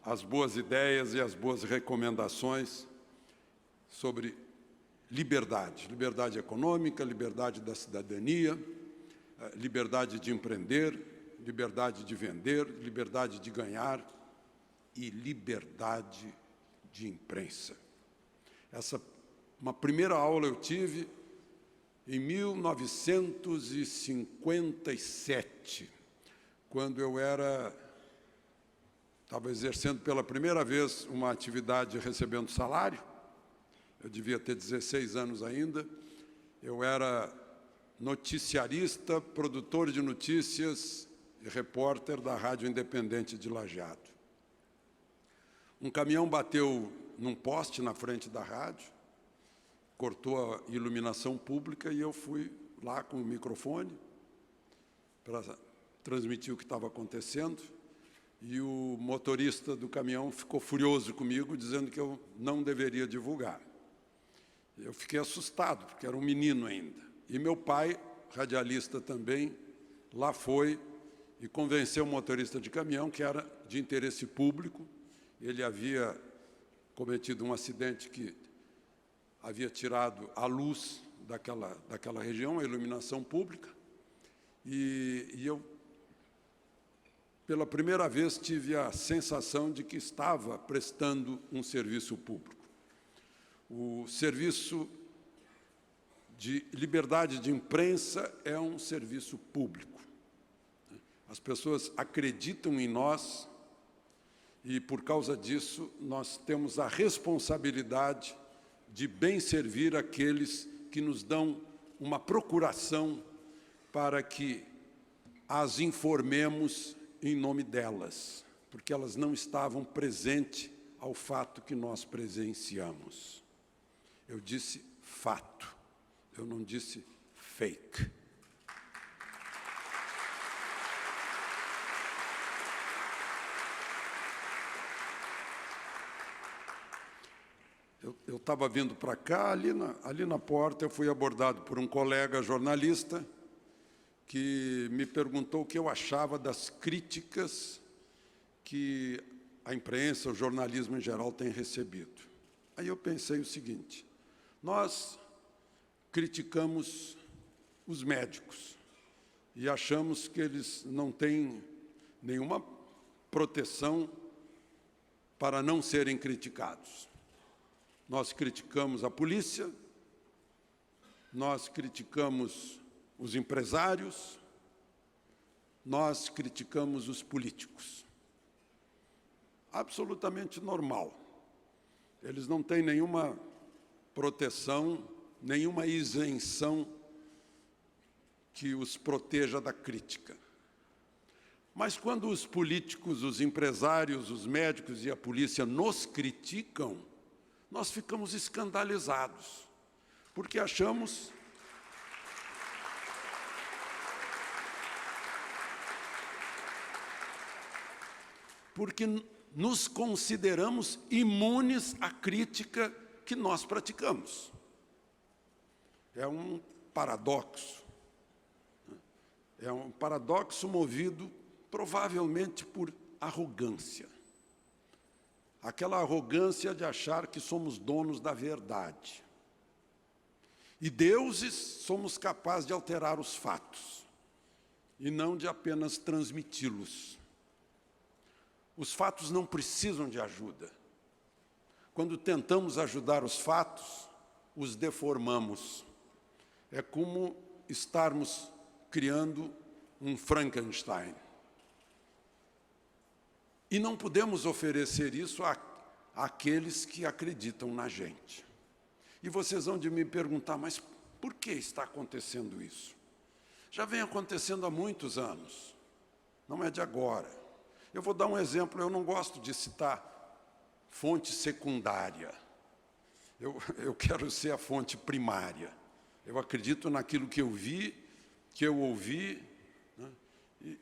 as boas ideias e as boas recomendações sobre liberdade. Liberdade econômica, liberdade da cidadania, liberdade de empreender, liberdade de vender, liberdade de ganhar e liberdade de imprensa. Uma primeira aula eu tive em 1957, quando eu estava exercendo pela primeira vez uma atividade recebendo salário. Eu devia ter 16 anos ainda. Eu era noticiarista, produtor de notícias e repórter da Rádio Independente de Lajeado. Um caminhão bateu num poste na frente da rádio, cortou a iluminação pública e eu fui lá com o microfone para transmitir o que estava acontecendo. E o motorista do caminhão ficou furioso comigo, dizendo que eu não deveria divulgar. Eu fiquei assustado, porque era um menino ainda. E meu pai, radialista também, lá foi e convenceu o motorista de caminhão que era de interesse público. Ele havia cometido um acidente que havia tirado a luz daquela região, a iluminação pública. E eu, pela primeira vez, tive a sensação de que estava prestando um serviço público. O serviço de liberdade de imprensa é um serviço público. As pessoas acreditam em nós e, por causa disso, nós temos a responsabilidade de bem servir aqueles que nos dão uma procuração para que as informemos em nome delas, porque elas não estavam presentes ao fato que nós presenciamos. Eu disse fato, eu não disse fake. Eu estava vindo para cá, ali na porta, eu fui abordado por um colega jornalista que me perguntou o que eu achava das críticas que a imprensa, o jornalismo em geral tem recebido. Aí eu pensei o seguinte: nós criticamos os médicos e achamos que eles não têm nenhuma proteção para não serem criticados. Nós criticamos a polícia, nós criticamos os empresários, nós criticamos os políticos. Absolutamente normal. Eles não têm nenhuma proteção, nenhuma isenção que os proteja da crítica. Mas quando os políticos, os empresários, os médicos e a polícia nos criticam, nós ficamos escandalizados, porque achamos porque nos consideramos imunes à crítica que nós praticamos. É um paradoxo. É um paradoxo movido provavelmente por arrogância. Aquela arrogância de achar que somos donos da verdade. E deuses somos capazes de alterar os fatos, e não de apenas transmiti-los. Os fatos não precisam de ajuda. Quando tentamos ajudar os fatos, os deformamos. É como estarmos criando um Frankenstein. E não podemos oferecer isso àqueles que acreditam na gente. E vocês vão de me perguntar, mas por que está acontecendo isso? Já vem acontecendo há muitos anos, não é de agora. Eu vou dar um exemplo, eu não gosto de citar fonte secundária. Eu quero ser a fonte primária. Eu acredito naquilo que eu vi, que eu ouvi, né,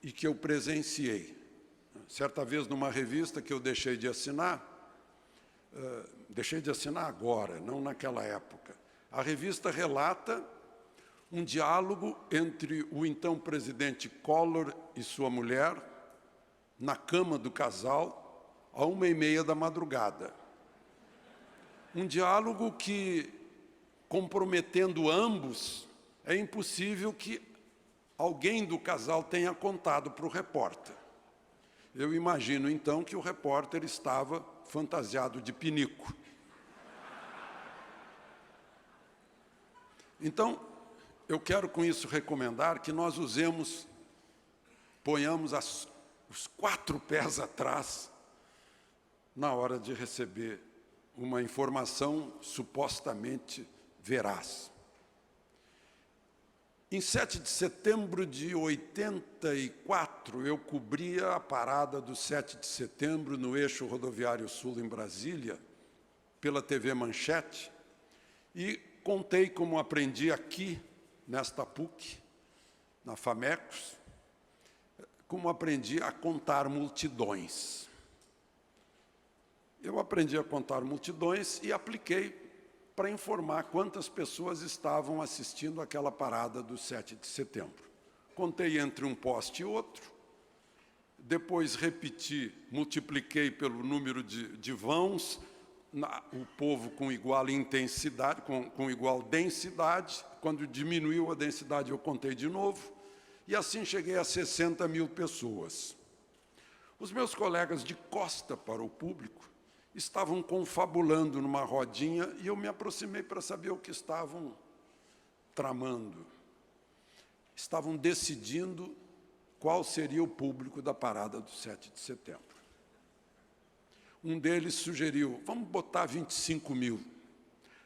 e que eu presenciei. Certa vez, numa revista que eu deixei de assinar agora, não naquela época, a revista relata um diálogo entre o então presidente Collor e sua mulher, na cama do casal, à 1h30 da madrugada. Um diálogo que, comprometendo ambos, é impossível que alguém do casal tenha contado para o repórter. Eu imagino, então, que o repórter estava fantasiado de pinico. Então, eu quero com isso recomendar que nós ponhamos os 4 pés atrás na hora de receber uma informação supostamente veraz. Em 7 de setembro de 84, eu cobria a parada do 7 de setembro no eixo rodoviário sul em Brasília, pela TV Manchete, e contei como aprendi aqui, nesta PUC, na FAMECOS, como aprendi a contar multidões. Eu aprendi a contar multidões e apliquei para informar quantas pessoas estavam assistindo aquela parada do 7 de setembro. Contei entre um poste e outro, depois repeti, multipliquei pelo número de vãos, o povo com igual intensidade, com igual densidade. Quando diminuiu a densidade, eu contei de novo, e assim cheguei a 60 mil pessoas. Os meus colegas de costa para o público estavam confabulando numa rodinha e eu me aproximei para saber o que estavam tramando. Estavam decidindo qual seria o público da parada do 7 de setembro. Um deles sugeriu, vamos botar 25 mil.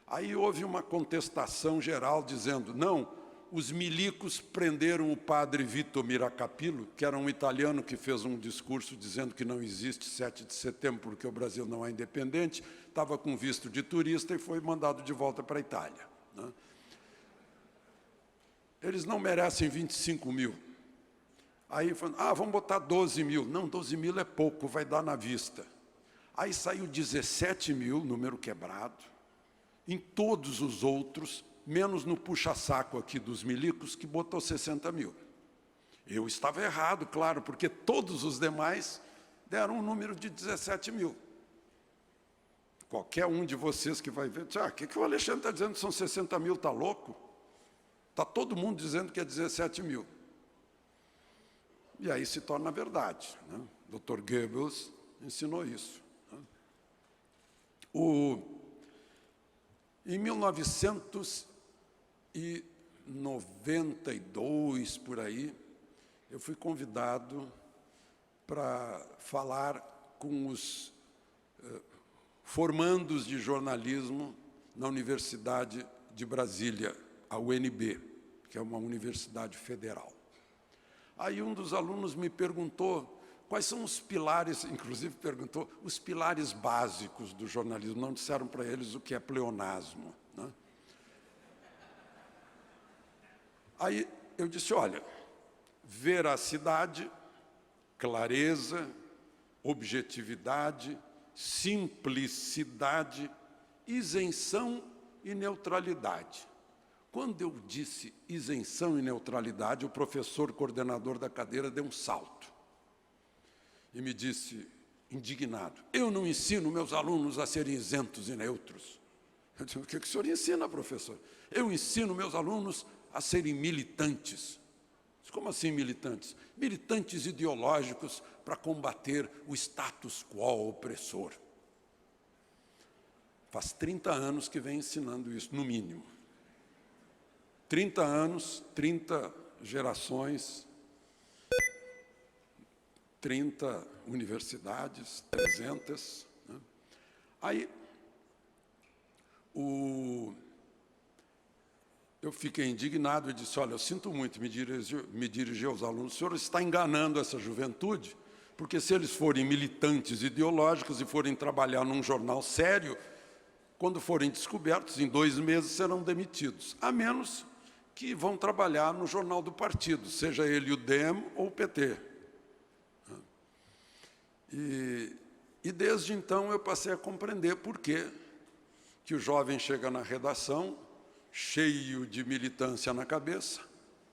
Aí houve uma contestação geral dizendo, não, os milicos prenderam o padre Vito Miracapillo, que era um italiano que fez um discurso dizendo que não existe 7 de setembro porque o Brasil não é independente, estava com visto de turista e foi mandado de volta para a Itália, né? Eles não merecem 25 mil. Aí falaram, vamos botar 12 mil. Não, 12 mil é pouco, vai dar na vista. Aí saiu 17 mil, número quebrado, em todos os outros, menos no puxa-saco aqui dos milicos, que botou 60 mil. Eu estava errado, claro, porque todos os demais deram um número de 17 mil. Qualquer um de vocês que vai ver, diz, o que o Alexandre está dizendo que são 60 mil, está louco? Está todo mundo dizendo que é 17 mil. E aí se torna verdade, né? Dr. Goebbels ensinou isso. Em 1992, por aí, eu fui convidado para falar com os formandos de jornalismo na Universidade de Brasília, a UNB, que é uma universidade federal. Aí um dos alunos me perguntou quais são os pilares, inclusive perguntou, os pilares básicos do jornalismo. Não disseram para eles o que é pleonasmo, né? Aí eu disse, olha, veracidade, clareza, objetividade, simplicidade, isenção e neutralidade. Quando eu disse isenção e neutralidade, o professor coordenador da cadeira deu um salto e me disse, indignado, eu não ensino meus alunos a serem isentos e neutros. Eu disse, o que o senhor ensina, professor? Eu ensino meus alunos a serem militantes. Como assim militantes? Militantes ideológicos para combater o status quo opressor. Faz 30 anos que vem ensinando isso, no mínimo. 30 anos, 30 gerações, 30 universidades, 300. Né? Aí, eu fiquei indignado e disse, olha, eu sinto muito me dirigir aos alunos, o senhor está enganando essa juventude, porque se eles forem militantes ideológicos e forem trabalhar num jornal sério, quando forem descobertos, em 2 meses serão demitidos, a menos que vão trabalhar no jornal do partido, seja ele o DEM ou o PT. E desde então eu passei a compreender por que o jovem chega na redação cheio de militância na cabeça,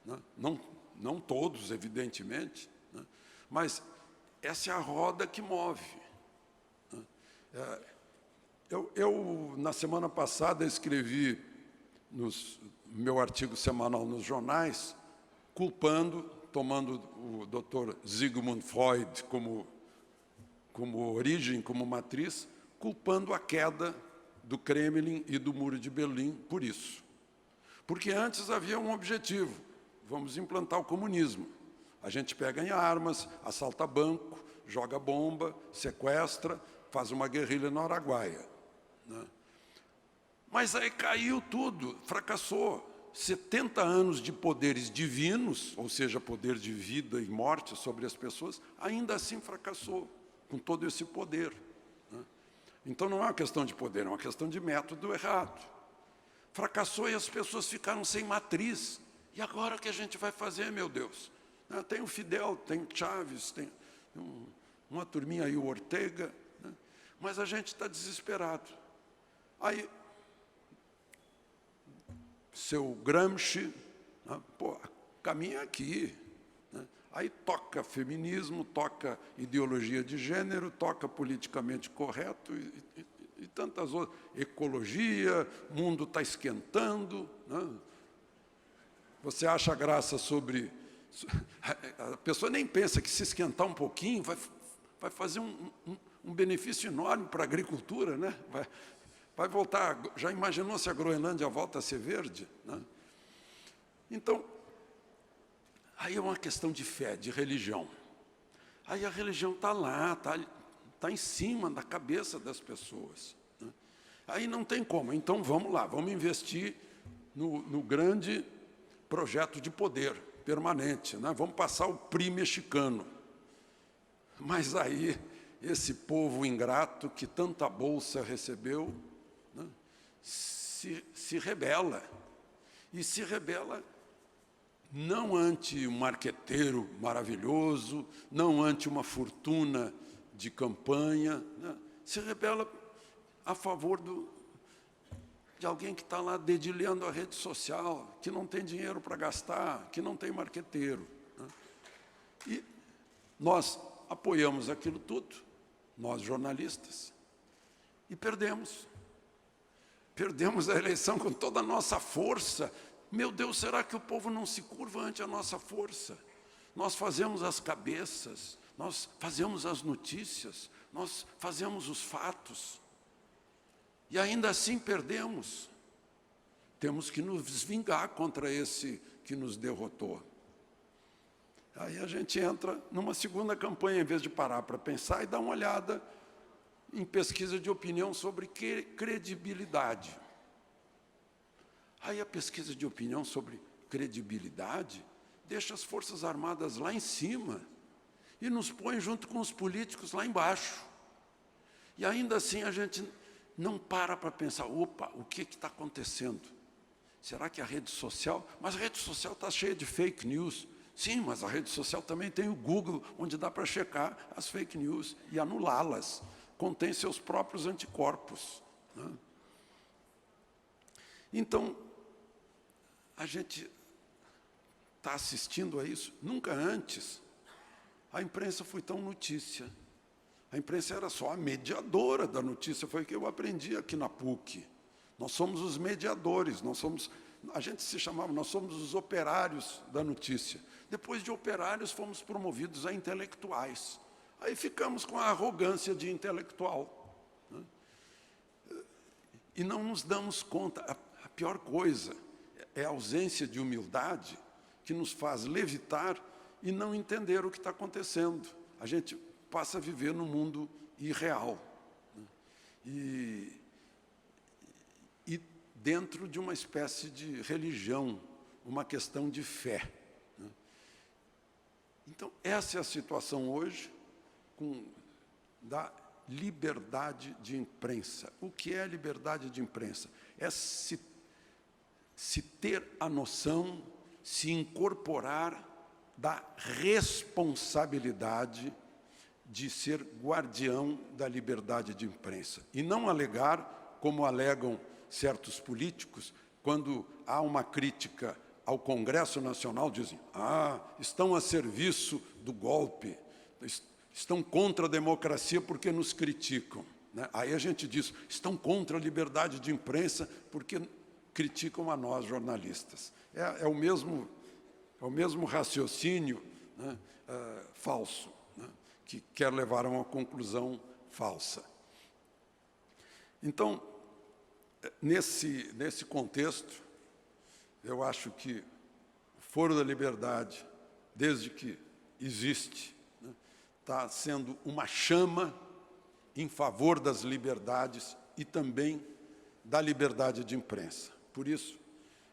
né? Não todos, evidentemente, né? Mas essa é a roda que move. Né? Eu, na semana passada, escrevi no meu artigo semanal nos jornais, tomando o Dr. Sigmund Freud como origem, como matriz, culpando a queda do Kremlin e do Muro de Berlim por isso. Porque antes havia um objetivo, vamos implantar o comunismo. A gente pega em armas, assalta banco, joga bomba, sequestra, faz uma guerrilha no Araguaia. Né? Mas aí caiu tudo, fracassou. 70 anos de poderes divinos, ou seja, poder de vida e morte sobre as pessoas, ainda assim fracassou, com todo esse poder. Né? Então não é uma questão de poder, é uma questão de método errado. Fracassou e as pessoas ficaram sem matriz. E agora o que a gente vai fazer, meu Deus? Tem o Fidel, tem o Chaves, tem uma turminha aí, o Ortega, né? Mas a gente está desesperado. Aí, seu Gramsci, né? Caminha aqui. Né? Aí toca feminismo, toca ideologia de gênero, toca politicamente correto e tantas outras. Ecologia, mundo está esquentando. Né? Você acha graça sobre... A pessoa nem pensa que se esquentar um pouquinho vai fazer um benefício enorme para a agricultura, né? Vai voltar... Já imaginou se a Groenlândia volta a ser verde? Né? Então, aí é uma questão de fé, de religião. Aí a religião está lá, está em cima da cabeça das pessoas. Né? Aí não tem como. Então, vamos lá, vamos investir no grande projeto de poder permanente. Né? Vamos passar o PRI mexicano. Mas aí, esse povo ingrato que tanta bolsa recebeu, né, se rebela. E se rebela não ante um marqueteiro maravilhoso, não ante uma fortuna de campanha, né? Se rebela a favor de alguém que está lá dedilhando a rede social, que não tem dinheiro para gastar, que não tem marqueteiro. Né? E nós apoiamos aquilo tudo, nós jornalistas, e perdemos. Perdemos a eleição com toda a nossa força. Meu Deus, será que o povo não se curva ante a nossa força? Nós fazemos as cabeças, nós fazemos as notícias, nós fazemos os fatos. E ainda assim perdemos. Temos que nos vingar contra esse que nos derrotou. Aí a gente entra numa segunda campanha, em vez de parar para pensar e dar uma olhada em pesquisa de opinião sobre credibilidade. Aí a pesquisa de opinião sobre credibilidade deixa as Forças Armadas lá em cima e nos põe junto com os políticos lá embaixo. E ainda assim a gente não para pensar, opa, o que está acontecendo? Será que a rede social... Mas a rede social está cheia de fake news. Sim, mas a rede social também tem o Google, onde dá para checar as fake news e anulá-las. Contém seus próprios anticorpos, né? Então, a gente está assistindo a isso. Nunca antes a imprensa foi tão notícia. A imprensa era só a mediadora da notícia, foi o que eu aprendi aqui na PUC. Nós somos os mediadores, a gente se chamava, nós somos os operários da notícia. Depois de operários, fomos promovidos a intelectuais. Aí ficamos com a arrogância de intelectual, né? E não nos damos conta. A pior coisa é a ausência de humildade que nos faz levitar e não entender o que está acontecendo. A gente passa a viver num mundo irreal, né? E dentro de uma espécie de religião, uma questão de fé, né? Então, essa é a situação hoje da liberdade de imprensa. O que é liberdade de imprensa? É se ter a noção, se incorporar da responsabilidade de ser guardião da liberdade de imprensa. E não alegar, como alegam certos políticos, quando há uma crítica ao Congresso Nacional, dizem, estão a serviço do golpe, estão contra a democracia porque nos criticam, né? Aí a gente diz, estão contra a liberdade de imprensa porque criticam a nós, jornalistas. É o mesmo raciocínio, né, falso, né, que quer levar a uma conclusão falsa. Então, nesse contexto, eu acho que o Foro da Liberdade, desde que existe, está sendo uma chama em favor das liberdades e também da liberdade de imprensa. Por isso,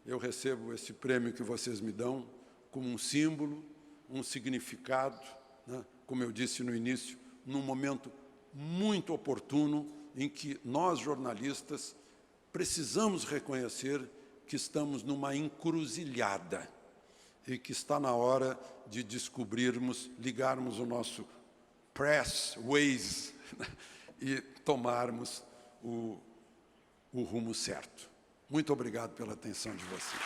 eu recebo esse prêmio que vocês me dão como um símbolo, um significado, né? Como eu disse no início, num momento muito oportuno em que nós, jornalistas, precisamos reconhecer que estamos numa encruzilhada e que está na hora de descobrirmos, ligarmos o nosso press Waze e tomarmos o rumo certo. Muito obrigado pela atenção de vocês.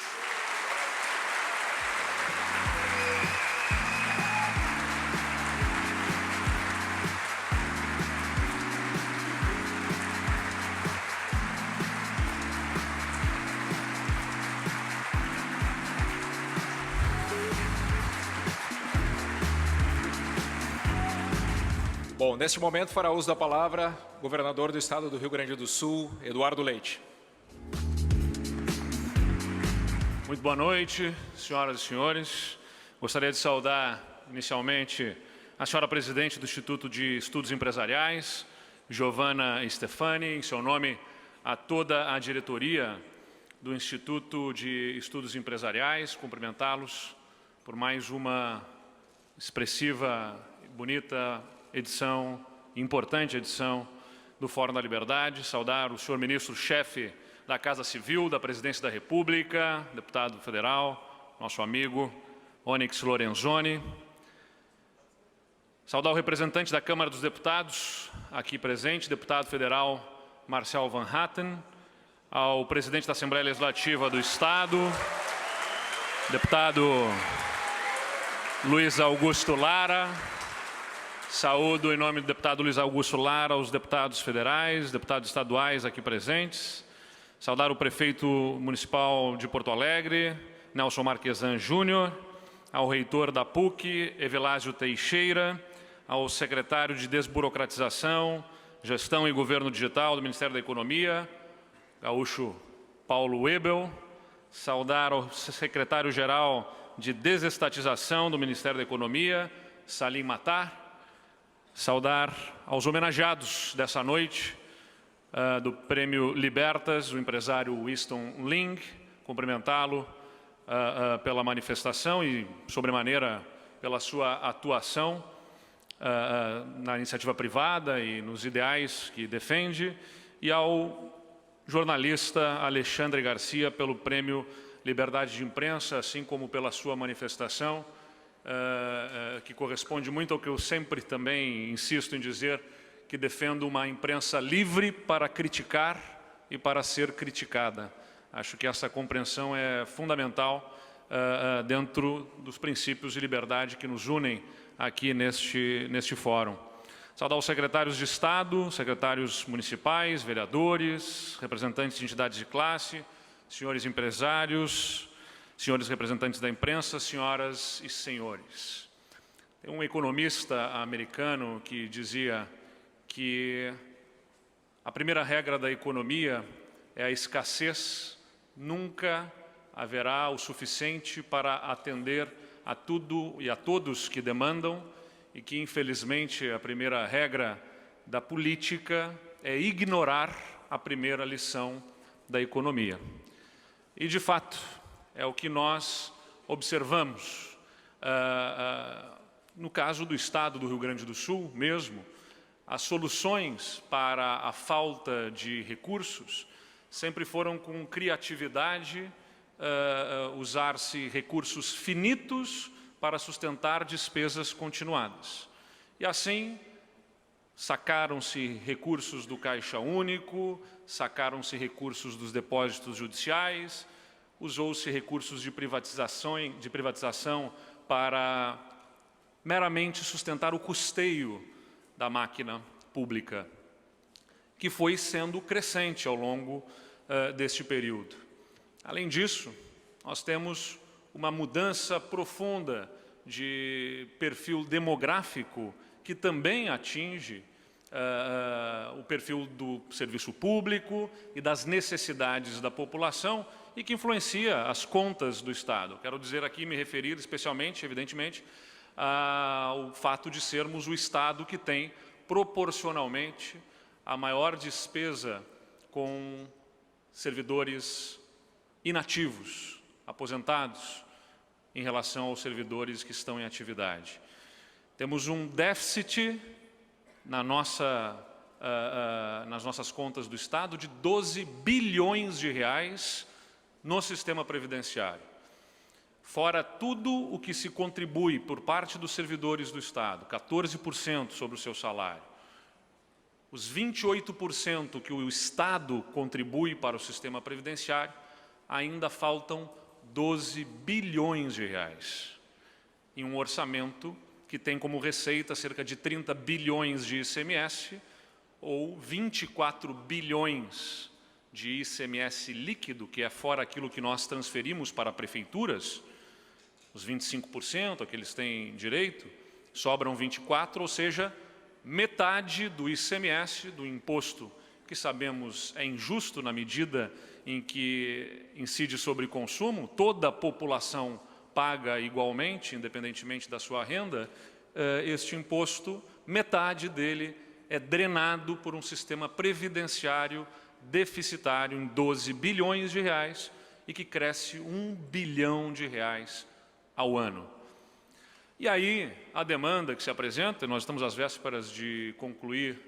Bom, neste momento fará uso da palavra o governador do Estado do Rio Grande do Sul, Eduardo Leite. Muito boa noite, senhoras e senhores. Gostaria de saudar, inicialmente, a senhora presidente do Instituto de Estudos Empresariais, Giovana Stefani, em seu nome, a toda a diretoria do Instituto de Estudos Empresariais, cumprimentá-los por mais uma expressiva e bonita edição, importante edição do Fórum da Liberdade, saudar o senhor ministro-chefe da Casa Civil, da Presidência da República, deputado federal, nosso amigo Onyx Lorenzoni, saudar o representante da Câmara dos Deputados, aqui presente, deputado federal Marcel Van Hatten, ao presidente da Assembleia Legislativa do Estado, deputado Luiz Augusto Lara, Saúdo, em nome do deputado Luiz Augusto Lara, os deputados federais, deputados estaduais aqui presentes. Saudar o prefeito municipal de Porto Alegre, Nelson Marquesan Júnior, ao reitor da PUC, Evilásio Teixeira, ao secretário de Desburocratização, Gestão e Governo Digital do Ministério da Economia, gaúcho Paulo Webel. Saudar o secretário-geral de Desestatização do Ministério da Economia, Salim Matar. Saudar aos homenageados dessa noite do Prêmio Libertas, o empresário Winston Ling, cumprimentá-lo pela manifestação e, sobremaneira, pela sua atuação na iniciativa privada e nos ideais que defende, e ao jornalista Alexandre Garcia pelo Prêmio Liberdade de Imprensa, assim como pela sua manifestação, que corresponde muito ao que eu sempre também insisto em dizer, que defendo uma imprensa livre para criticar e para ser criticada. Acho que essa compreensão é fundamental dentro dos princípios de liberdade que nos unem aqui neste fórum. Saudar os secretários de Estado, secretários municipais, vereadores, representantes de entidades de classe, senhores empresários, senhores representantes da imprensa, senhoras e senhores. Tem um economista americano que dizia que a primeira regra da economia é a escassez. Nunca haverá o suficiente para atender a tudo e a todos que demandam, e que, infelizmente, a primeira regra da política é ignorar a primeira lição da economia. E, de fato, é o que nós observamos. No caso do Estado do Rio Grande do Sul mesmo, as soluções para a falta de recursos sempre foram com criatividade, usar-se recursos finitos para sustentar despesas continuadas. E assim, sacaram-se recursos do Caixa Único, sacaram-se recursos dos depósitos judiciais, usou-se recursos de privatização para meramente sustentar o custeio da máquina pública, que foi sendo crescente ao longo deste período. Além disso, nós temos uma mudança profunda de perfil demográfico que também atinge o perfil do serviço público e das necessidades da população e que influencia as contas do Estado. Quero dizer aqui, me referir especialmente, evidentemente, ao fato de sermos o Estado que tem proporcionalmente a maior despesa com servidores inativos, aposentados, em relação aos servidores que estão em atividade. Temos um déficit nas nossas contas do Estado de 12 bilhões de reais no sistema previdenciário. Fora tudo o que se contribui por parte dos servidores do Estado, 14% sobre o seu salário, os 28% que o Estado contribui para o sistema previdenciário, ainda faltam 12 bilhões de reais, em um orçamento que tem como receita cerca de 30 bilhões de ICMS ou 24 bilhões de ICMS líquido, que é fora aquilo que nós transferimos para prefeituras, os 25% a que eles têm direito, sobram 24%, ou seja, metade do ICMS, do imposto que sabemos é injusto na medida em que incide sobre consumo, toda a população paga igualmente, independentemente da sua renda, este imposto, metade dele é drenado por um sistema previdenciário deficitário em 12 bilhões de reais e que cresce 1 bilhão de reais ao ano. E aí, a demanda que se apresenta, nós estamos às vésperas de concluir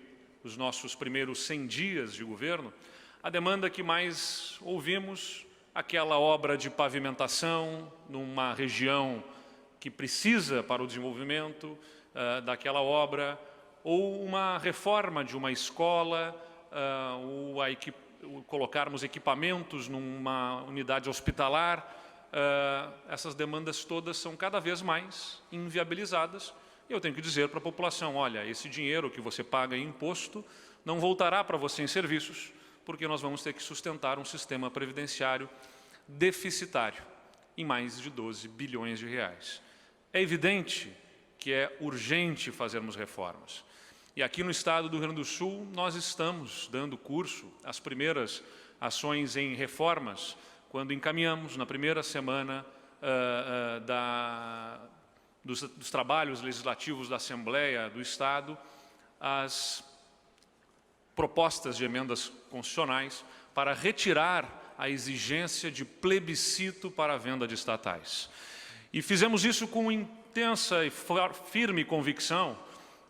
os nossos primeiros 100 dias de governo, a demanda que mais ouvimos, aquela obra de pavimentação numa região que precisa para o desenvolvimento daquela obra, ou uma reforma de uma escola, ou colocarmos equipamentos numa unidade hospitalar. Essas demandas todas são cada vez mais inviabilizadas e eu tenho que dizer para a população, olha, esse dinheiro que você paga em imposto não voltará para você em serviços, porque nós vamos ter que sustentar um sistema previdenciário deficitário em mais de 12 bilhões de reais. É evidente que é urgente fazermos reformas. E aqui no estado do Rio Grande do Sul, nós estamos dando curso às primeiras ações em reformas, quando encaminhamos na primeira semana dos trabalhos legislativos da Assembleia do Estado as propostas de emendas constitucionais para retirar a exigência de plebiscito para a venda de estatais. E fizemos isso com intensa e firme convicção,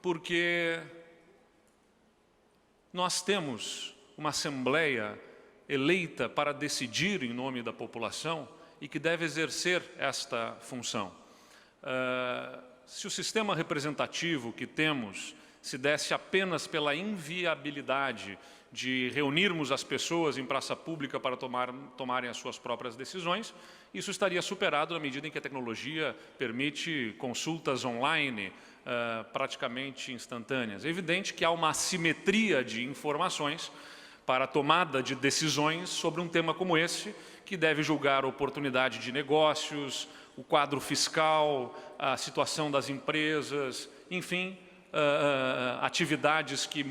porque nós temos uma Assembleia eleita para decidir em nome da população e que deve exercer esta função. Se o sistema representativo que temos se desse apenas pela inviabilidade de reunirmos as pessoas em praça pública para tomarem as suas próprias decisões, isso estaria superado na medida em que a tecnologia permite consultas online praticamente instantâneas. É evidente que há uma assimetria de informações para a tomada de decisões sobre um tema como esse, que deve julgar a oportunidade de negócios, o quadro fiscal, a situação das empresas, enfim, atividades que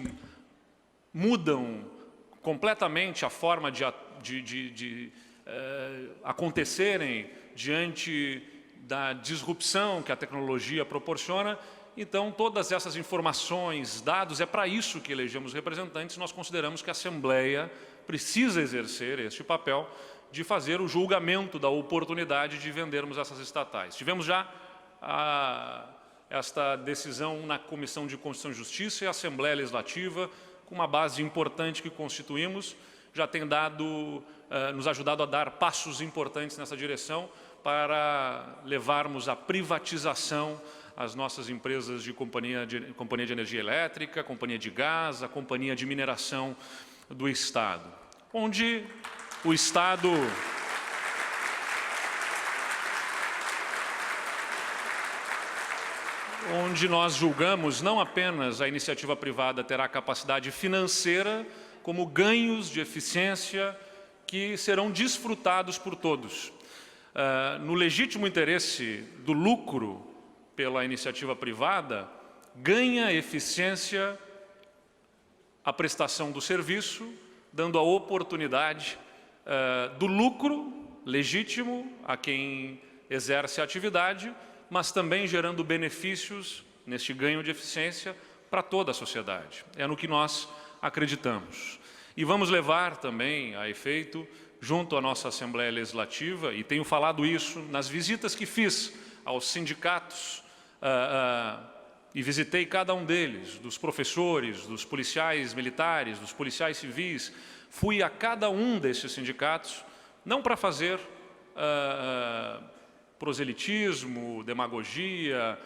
mudam completamente a forma de acontecerem diante da disrupção que a tecnologia proporciona. Então, todas essas informações, dados, é para isso que elegemos representantes. Nós consideramos que a Assembleia precisa exercer este papel de fazer o julgamento da oportunidade de vendermos essas estatais. Tivemos já esta decisão na Comissão de Constituição e Justiça e a Assembleia Legislativa, com uma base importante que constituímos, já tem nos ajudado a dar passos importantes nessa direção para levarmos à privatização as nossas empresas de companhia de energia elétrica, companhia de gás, a companhia de mineração do Estado, onde o Estado onde nós julgamos não apenas a iniciativa privada terá capacidade financeira, como ganhos de eficiência que serão desfrutados por todos. No legítimo interesse do lucro pela iniciativa privada, ganha eficiência a prestação do serviço, dando a oportunidade do lucro legítimo a quem exerce a atividade, mas também gerando benefícios neste ganho de eficiência para toda a sociedade. É no que nós acreditamos. E vamos levar também a efeito, junto à nossa Assembleia Legislativa, e tenho falado isso nas visitas que fiz aos sindicatos, e visitei cada um deles, dos professores, dos policiais militares, dos policiais civis, fui a cada um desses sindicatos, não para fazer proselitismo, demagogia,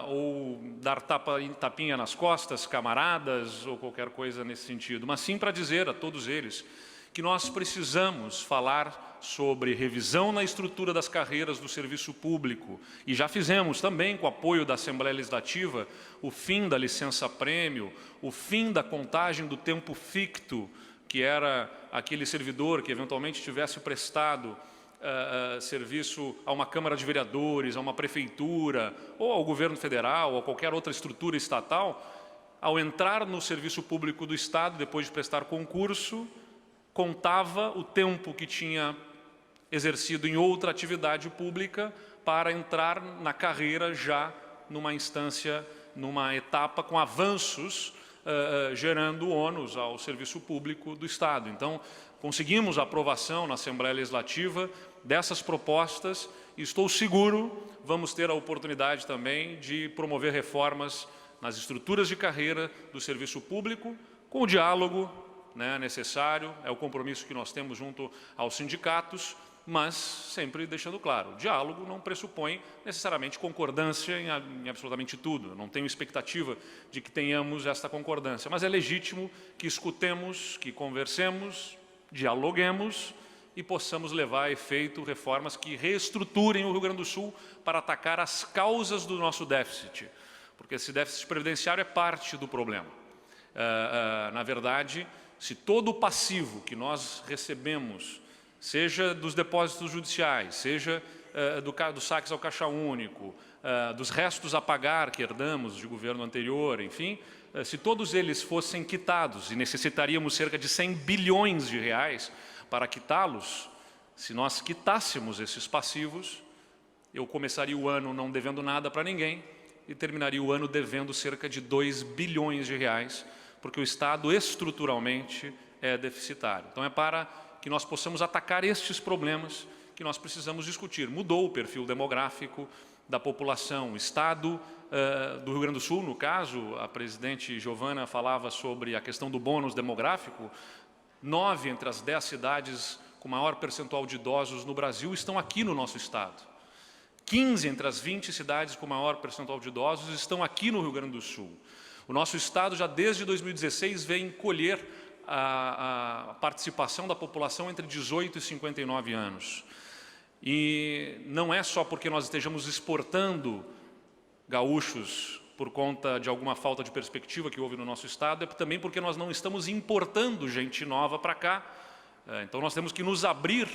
ou dar tapinha nas costas, camaradas, ou qualquer coisa nesse sentido, mas sim para dizer a todos eles que nós precisamos falar sobre revisão na estrutura das carreiras do serviço público, e já fizemos também, com o apoio da Assembleia Legislativa, o fim da licença-prêmio, o fim da contagem do tempo ficto, que era aquele servidor que eventualmente tivesse prestado serviço a uma Câmara de Vereadores, a uma prefeitura, ou ao governo federal, ou a qualquer outra estrutura estatal, ao entrar no serviço público do Estado, depois de prestar concurso, contava o tempo que tinha exercido em outra atividade pública para entrar na carreira já numa instância, numa etapa com avanços, gerando ônus ao serviço público do Estado. Então, conseguimos a aprovação na Assembleia Legislativa dessas propostas e estou seguro, vamos ter a oportunidade também de promover reformas nas estruturas de carreira do serviço público, com o diálogo necessário, é o compromisso que nós temos junto aos sindicatos, mas sempre deixando claro, o diálogo não pressupõe necessariamente concordância em absolutamente tudo. Eu não tenho expectativa de que tenhamos esta concordância, mas é legítimo que escutemos, que conversemos, dialoguemos e possamos levar a efeito reformas que reestruturem o Rio Grande do Sul para atacar as causas do nosso déficit. porque esse déficit previdenciário é parte do problema. Na verdade, se todo o passivo que nós recebemos, seja dos depósitos judiciais, seja dos saques ao caixa único, dos restos a pagar que herdamos de governo anterior, enfim, se todos eles fossem quitados, e necessitaríamos cerca de 100 bilhões de reais para quitá-los, se nós quitássemos esses passivos, eu começaria o ano não devendo nada para ninguém e terminaria o ano devendo cerca de 2 bilhões de reais, porque o Estado estruturalmente é deficitário. Então é para que nós possamos atacar estes problemas que nós precisamos discutir. Mudou o perfil demográfico da população. O Estado do Rio Grande do Sul, no caso, a presidente Giovana falava sobre a questão do bônus demográfico. 9 entre as 10 cidades com maior percentual de idosos no Brasil estão aqui no nosso Estado. 15 entre as 20 cidades com maior percentual de idosos estão aqui no Rio Grande do Sul. O nosso Estado já desde 2016 vem colher a participação da população entre 18 e 59 anos. E não é só porque nós estejamos exportando gaúchos por conta de alguma falta de perspectiva que houve no nosso Estado, é também porque nós não estamos importando gente nova para cá. Então nós temos que nos abrir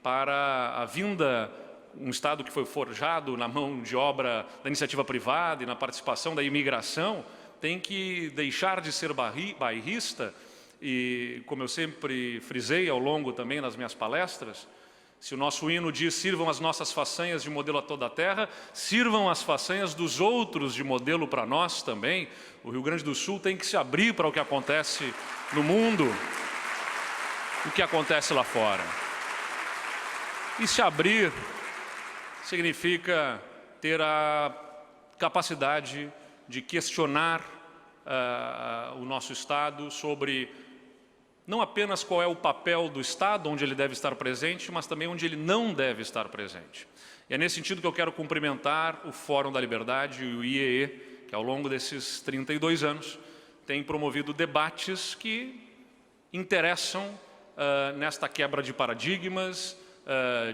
para a vinda, um Estado que foi forjado na mão de obra da iniciativa privada e na participação da imigração, tem que deixar de ser bairrista e, como eu sempre frisei ao longo também nas minhas palestras, se o nosso hino diz, sirvam as nossas façanhas de modelo a toda a terra, sirvam as façanhas dos outros de modelo para nós também. O Rio Grande do Sul tem que se abrir para o que acontece no mundo, o que acontece lá fora. E se abrir significa ter a capacidade de questionar o nosso Estado sobre não apenas qual é o papel do Estado, onde ele deve estar presente, mas também onde ele não deve estar presente. E é nesse sentido que eu quero cumprimentar o Fórum da Liberdade e o IEE, que ao longo desses 32 anos tem promovido debates que interessam nesta quebra de paradigmas,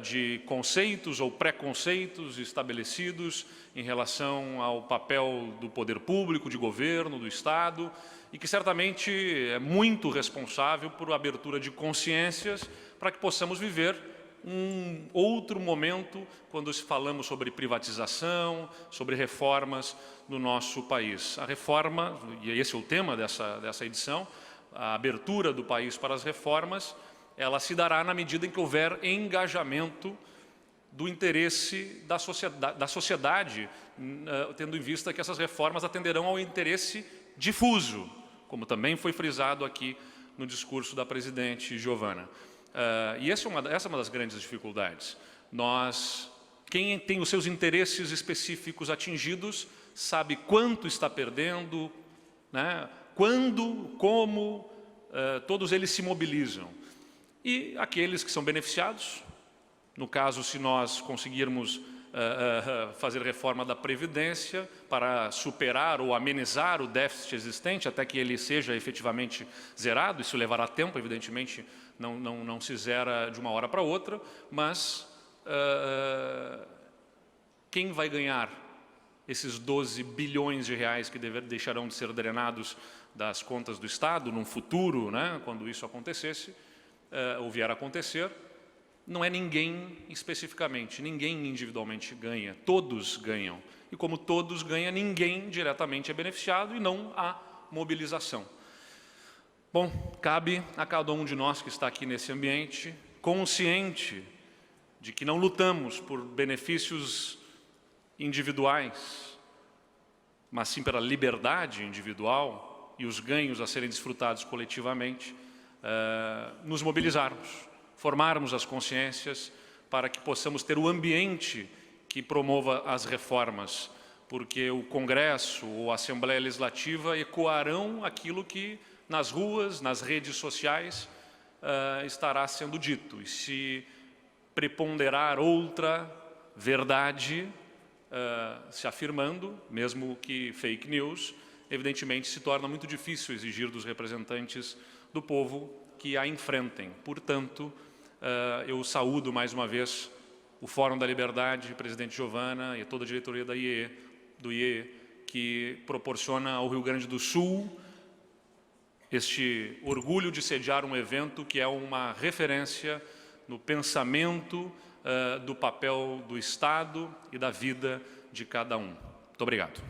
de conceitos ou preconceitos estabelecidos em relação ao papel do poder público, de governo, do Estado, e que certamente é muito responsável por abertura de consciências para que possamos viver um outro momento quando falamos sobre privatização, sobre reformas no nosso país. A reforma, e esse é o tema dessa edição, a abertura do país para as reformas, ela se dará na medida em que houver engajamento do interesse da sociedade, tendo em vista que essas reformas atenderão ao interesse difuso, como também foi frisado aqui no discurso da presidente Giovana. E essa é uma das grandes dificuldades. Quem tem os seus interesses específicos atingidos, sabe quanto está perdendo, né? Quando, como, todos eles se mobilizam. E aqueles que são beneficiados, no caso, se nós conseguirmos fazer reforma da Previdência para superar ou amenizar o déficit existente até que ele seja efetivamente zerado, isso levará tempo, evidentemente não se zera de uma hora para outra, mas quem vai ganhar esses 12 bilhões de reais que deixarão de ser drenados das contas do Estado num futuro, né, quando isso acontecesse, ou vier a acontecer, não é ninguém especificamente, ninguém individualmente ganha, todos ganham. E como todos ganham, ninguém diretamente é beneficiado e não há mobilização. Bom, cabe a cada um de nós que está aqui nesse ambiente, consciente de que não lutamos por benefícios individuais, mas sim pela liberdade individual e os ganhos a serem desfrutados coletivamente, nos mobilizarmos, formarmos as consciências para que possamos ter o ambiente que promova as reformas, porque o Congresso ou a Assembleia Legislativa ecoarão aquilo que nas ruas, nas redes sociais, estará sendo dito. E se preponderar outra verdade se afirmando, mesmo que fake news, evidentemente se torna muito difícil exigir dos representantes do povo que a enfrentem. Portanto, eu saúdo mais uma vez o Fórum da Liberdade, presidente Giovana e toda a diretoria do IEE, que proporciona ao Rio Grande do Sul este orgulho de sediar um evento que é uma referência no pensamento do papel do Estado e da vida de cada um. Muito obrigado.